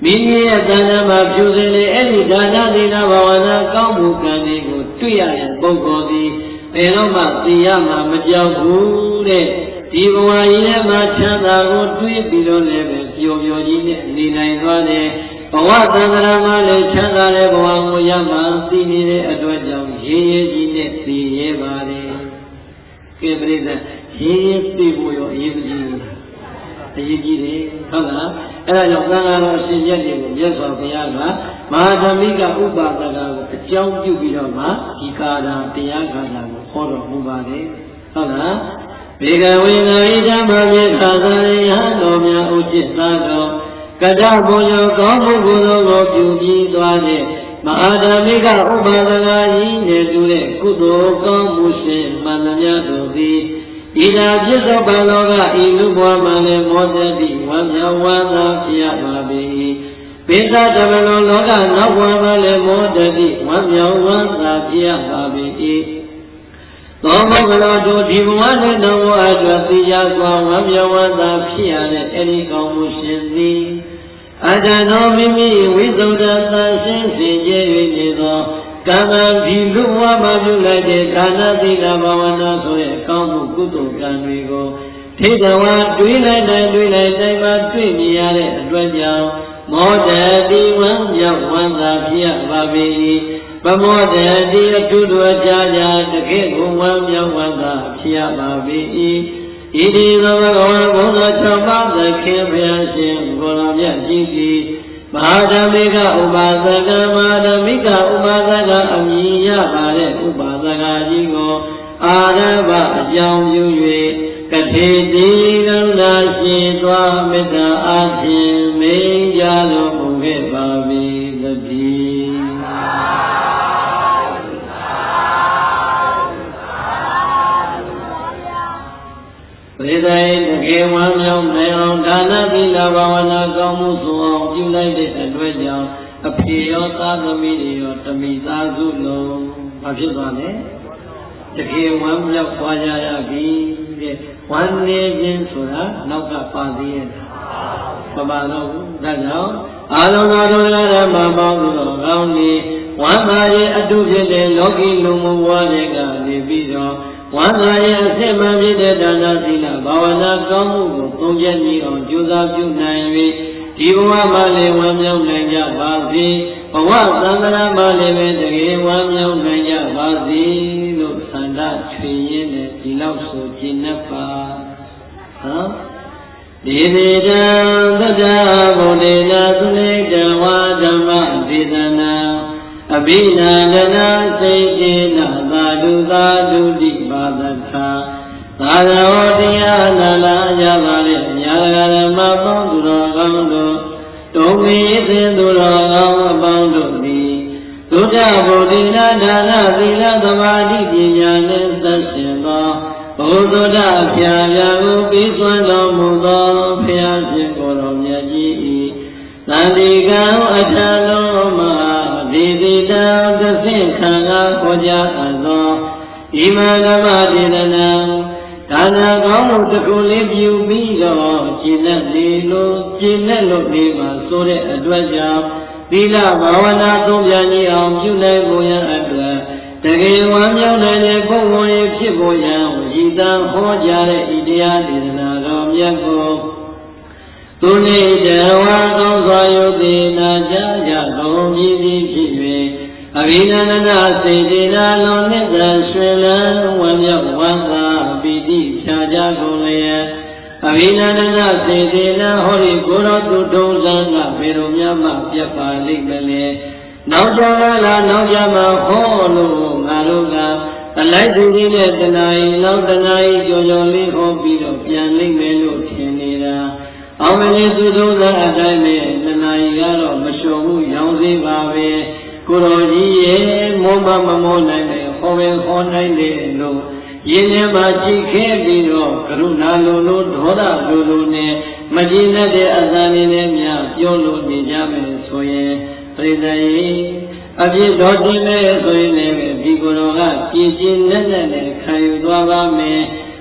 မိမိရဲ့တဏ္ဍာမှာဖြူစင်လေအဲ့ဒီဒါနသီလဘာဝနာကောင်းမှုကံတွေကိုတွေ့ရတဲ့ပုဂ္ဂိုလ်သည်ဘယ်တော့မှသိရမှာမကြောက်ဘူးတဲ့ဒီဘဝကြီးထဲမှာချမ်းသာကိုတွေးပြီးတော့လည်းပဲပျော်ပျော်ကြီးနဲ့နေနိုင်သွားတယ်ဘဝသံဃာမှာလည်းချမ်းသာတဲ့ဘဝကိုရမှသိနေတဲ့အတွက်ကြောင့်ရေးရေးကြီးနဲ့သိရပါတယ်ကဲပရိသတ်ရေးရေးသိဖို့ရောအရေးကြီးတယ်အရေးကြီးတယ်ဟုတ်လားအဲ့ဒါကြောင့်သံဃာတော်အရှင်မြတ်တွေကိုမြတ်စွာဘုရားကမဟာဓမ္မိကဥပါဒကကိုအကြောင်းပြုပြီးတော့မှဒီကာရတရားကာရကိုဟောတော်မူပါတယ်ဟုတ်လားဘေကဝေငါဣဓမ္မမြေခါသရိယတော်များဥจิตသာတော်ကတ္တဘုံရောကောင်းမှုကုသိုလ်ကိုပြုပြီးသွားတဲ့မဟာဓမ္မိကဥပါဒကကြီးနဲ့တူတဲ့ကုသိုလ်ကောင်းမှုရှင်မှန်သမျှတို့သည်ဤသာပြစ္ဆုတ်ပံလောကဤလူဘဝမှာလည်းမောတတိဝမ်းမြောက်ဝမ်းသာဖြစ်ရပါ၏ပိဿတမလောလောကနောက်ဘဝမှာလည်းမောတတိဝမ်းမြောက်ဝမ်းသာဖြစ်ရပါ၏သောမကလောတို့ဒီဘဝနဲ့နောက်ဘဝအတွက်သိကြစွာဝမ်းမြောက်ဝမ်းသာဖြစ်ရတဲ့အဲဒီကောင်းမှုရှင်သည်အတ္တနောမိမိဝိသုဒ္ဓသံရှင်းစေကြ၍နေသောကမ္မဒီလူဘဝမှာပြုလိုက်တဲ့ဒါနသီလဘာဝနာဆိုတဲ့ကောင်းမှုကုသိုလ်ကံတွေကိုထိတဝါတွေးလိုက်တိုင်းမှာတွေ့မြင်ရတဲ့အတွက်ကြောင့်မောတတိဝံမြောက်ဝမ်းသာဖြစ်ရပါ၏ပမောတတိအထုတော်ကြာတကယ့်ကိုဝမ်းမြောက်ဝမ်းသာဖြစ်ရပါ၏ဣတိသောဘဂဝါဘုရား၆ပါးသခင်ဘုရားရှင်ကိုယ်တော်မြတ်ကြီးသည်မဟာဓမ္မိကဥပါဒကမဟာဓမ္မိကဥပါဒကအမည်ရပါတဲ့ဥပါဒကကြီးကိုအာရဘအကြောင်းပြု၍ကတိတိကရုဏာရှိသွားမေတ္တာအားဖြင့်မိန်ကြတော်မူခဲ့ပါ၏သတည်းပရိသေတကယ်ဝမ်းမြောက်နိုင်အောင်ဒါနသီလဘာဝနာကောင်းမှုဆိုအောင်ပြုလိုက်တဲ့အတွက်ကြောင့်အဖေရောသားသမီးတွေရောတမိသားစုလုံးဘာဖြစ်သွားလဲတကယ်ဝမ်းမြောက်သွားကြရပြီတဲ့ဝမ်းနေခြင်းဆိုတာနောက်ကပါသေးရဲ့မပါတော့ဘူးဒါကြောင့်အာလုံတော်ရဓမ္မပေါင်းတို့ကောင်းနေဝမ်းသာရဲ့အတုဖြစ်တဲ့လောကီလူမှုဘဝတွေကနေပြီးတော့ဝမ်းသာရဲ့အစစ်မှန်ဖြစ်တဲ့ဒါနသီလဘာဝနာကောင်းမှုကိုသုံးချက်ကြည့်အောင်ကြိုးစားပြုနိုင်၍ဒီဘဝမှာလည်းဝမ်းမြောက်နိုင်ကြပါစေဘဝသံဃာမှာလည်းပဲတကယ်ဝမ်းမြောက်နိုင်ကြပါစေလို့ဆန္ဒချွေရင်းနဲ့ဒီလောက်ဆိုကျင့်납ပါဟောဒီဒေတံသတ္တဗုဒ္ဓေနသုလေတဝါဓမ္မဒေသနာအဘိနာဒနာစိတ်တေနသာဓုသာဓုတိပါဒထာသာရောတရားနာလာရပါလေညာဂရမပေါင်းသူတော်ကောင်းတို့တုံးမီသင်သူတော်ကောင်းအပေါင်းတို့သည်သုဒ္ဓဗုဒ္ဓေနဒါနသီလသမာဓိပညာနှင့်သက်ရှင်သောဘုဒ္ဓဖြာဖြာကိုပြီးသွမ်းတော်မူသောဘုရားရှင်ကိုယ်တော်မြတ်ကြီး၏သန္တိကံအထံတော်မှာဒီတိတံသဖြင့်ခံကားခေါ်ကြအပ်သောဣမဓမ္မဒေသနာဒါနကောင်းမှုတစ်ခုလေးပြုပြီးတော့ကျင့်လို့နေပါဆိုတဲ့အတွက်ကြောင့်သီလဘာဝနာသုံးပြန်ကြီးအောင်ပြုနိုင်ဖို့ရန်အတွက်တကယ်ဝမ်းမြောက်နိုင်တဲ့ပုဂ္ဂိုလ်ရဲ့ဖြစ်ပေါ်ရန်ဝိသံဟောကြားတဲ့ဤတရားဒေသနာတော်မြတ်ကိုသူနေတဝါကောင်းစွာယုသိနာကြကြကုန်ပြီဖြစ်၍အဘိနန္ဒစေတေနာလုံးနှစ်သာရွှင်လန်းဝမ်းမြောက်ဝမ်းသာပီတိဖြာကြကုန်လျက်အဘိနန္ဒစေတေနာဟောဒီကိုယ်တော်သူထုံးစံကဘယ်လိုများမှပြတ်ပါလိမ့်မလဲနောက်ကြလားနောက်ကြမှာဟောလို့ငါတို့ကအလိုက်သူကြီးနဲ့တဏှာကြီးနောက်တဏှာကြီးကြော်ကြော်လေးဟောပြီးတော့ပြန်လိမ့်မယ်လို့ထင်နေတာအောင်မင်းသူတို့ကအတိုင်းပဲတဏှာကြီးကတော့မလျှော်ဘူးရောင်းသေးပါပဲကိုတော်ကြီးရဲ့မောမမမောနိုင်ပဲဟ ခေါ်ပဲခေါ်နိုင်တယ်လို့ယင်းထဲမှာကြည့်ခဲ့ပြီးတော့ကရုဏာလိုလိုဒေါသလိုလိုနဲ့မကြည်နဲ့တဲ့အသံလေးနဲ့များပြောလို့နေကြမယ်ဆိုရင်ပြိဿရေအပြစ်တော်တင်နေဆိုရင်လည်းဒီကိုယ်တော်ကကြည်ကြည်နဲ့နဲ့ခံယူသွားပါမယ်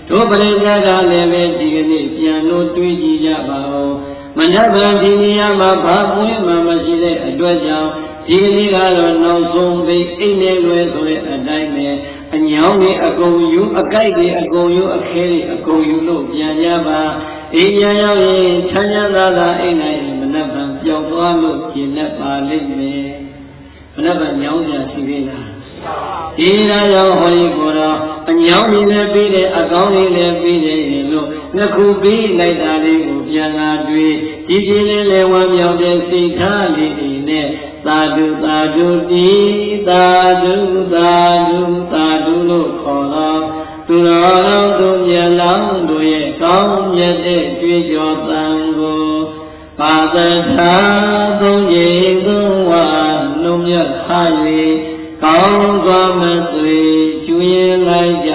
တို့ပြိဿကလည်းပဲဒီကနေ့ပြန်လို့တွေးကြည့်ကြပါဦးမနက်ဖြန်ဒီနေရာမှာဘာပွင့်မှမရှိတဲ့အတွက်ကြောင့်ဒီကနေ့ကတော့နောက်ဆုံးပိတ်အိမ်နေလွယ်ဆိုတဲ့အတိုင်းပဲအညောင်းတွေအကုန်ယူအကြိုက်တွေအကုန်ယူအခဲတွေအကုန်ယူလို့ပြန်ကြပါအိမ်ပြန်ရောက်ရင်ချမ်းချမ်းသာသာအိမ်နိုင်မနက်ဖြန်ပြောင်းသွားလို့ကျင်တတ်ပါလိမ့်မယ်မနက်ဖြန်ညောင်းကြရှိသေးလားဒီရာကြောင့်ဟောဒီကိုတော့အညောင်းတွေလည်းပြီးတယ်အကောင်းတွေလည်းပြီးတယ်လို့နှစ်ခုပြီးလိုက်တာလေးကိုပြန်လာတွေ့ဒီကြည်လေးလည်းဝမ်းမြောက်တဲ့စိတ်ထားလေးနဲ့သာဓုသာဓုတိသာဓုသာဓုသာဓုလို့ခေါ်တော့သူတော်ကောင်းသူမြတ်လောင်းတို့ရဲ့ကောင်းမြတ်တဲ့တွေ့ကြောတန်ကိုပါသထာသုံးရင်သုံးဝါလုံးမြတ်ထား၍ကောင်းစွာမသွေကျွေးလိုက်ကြ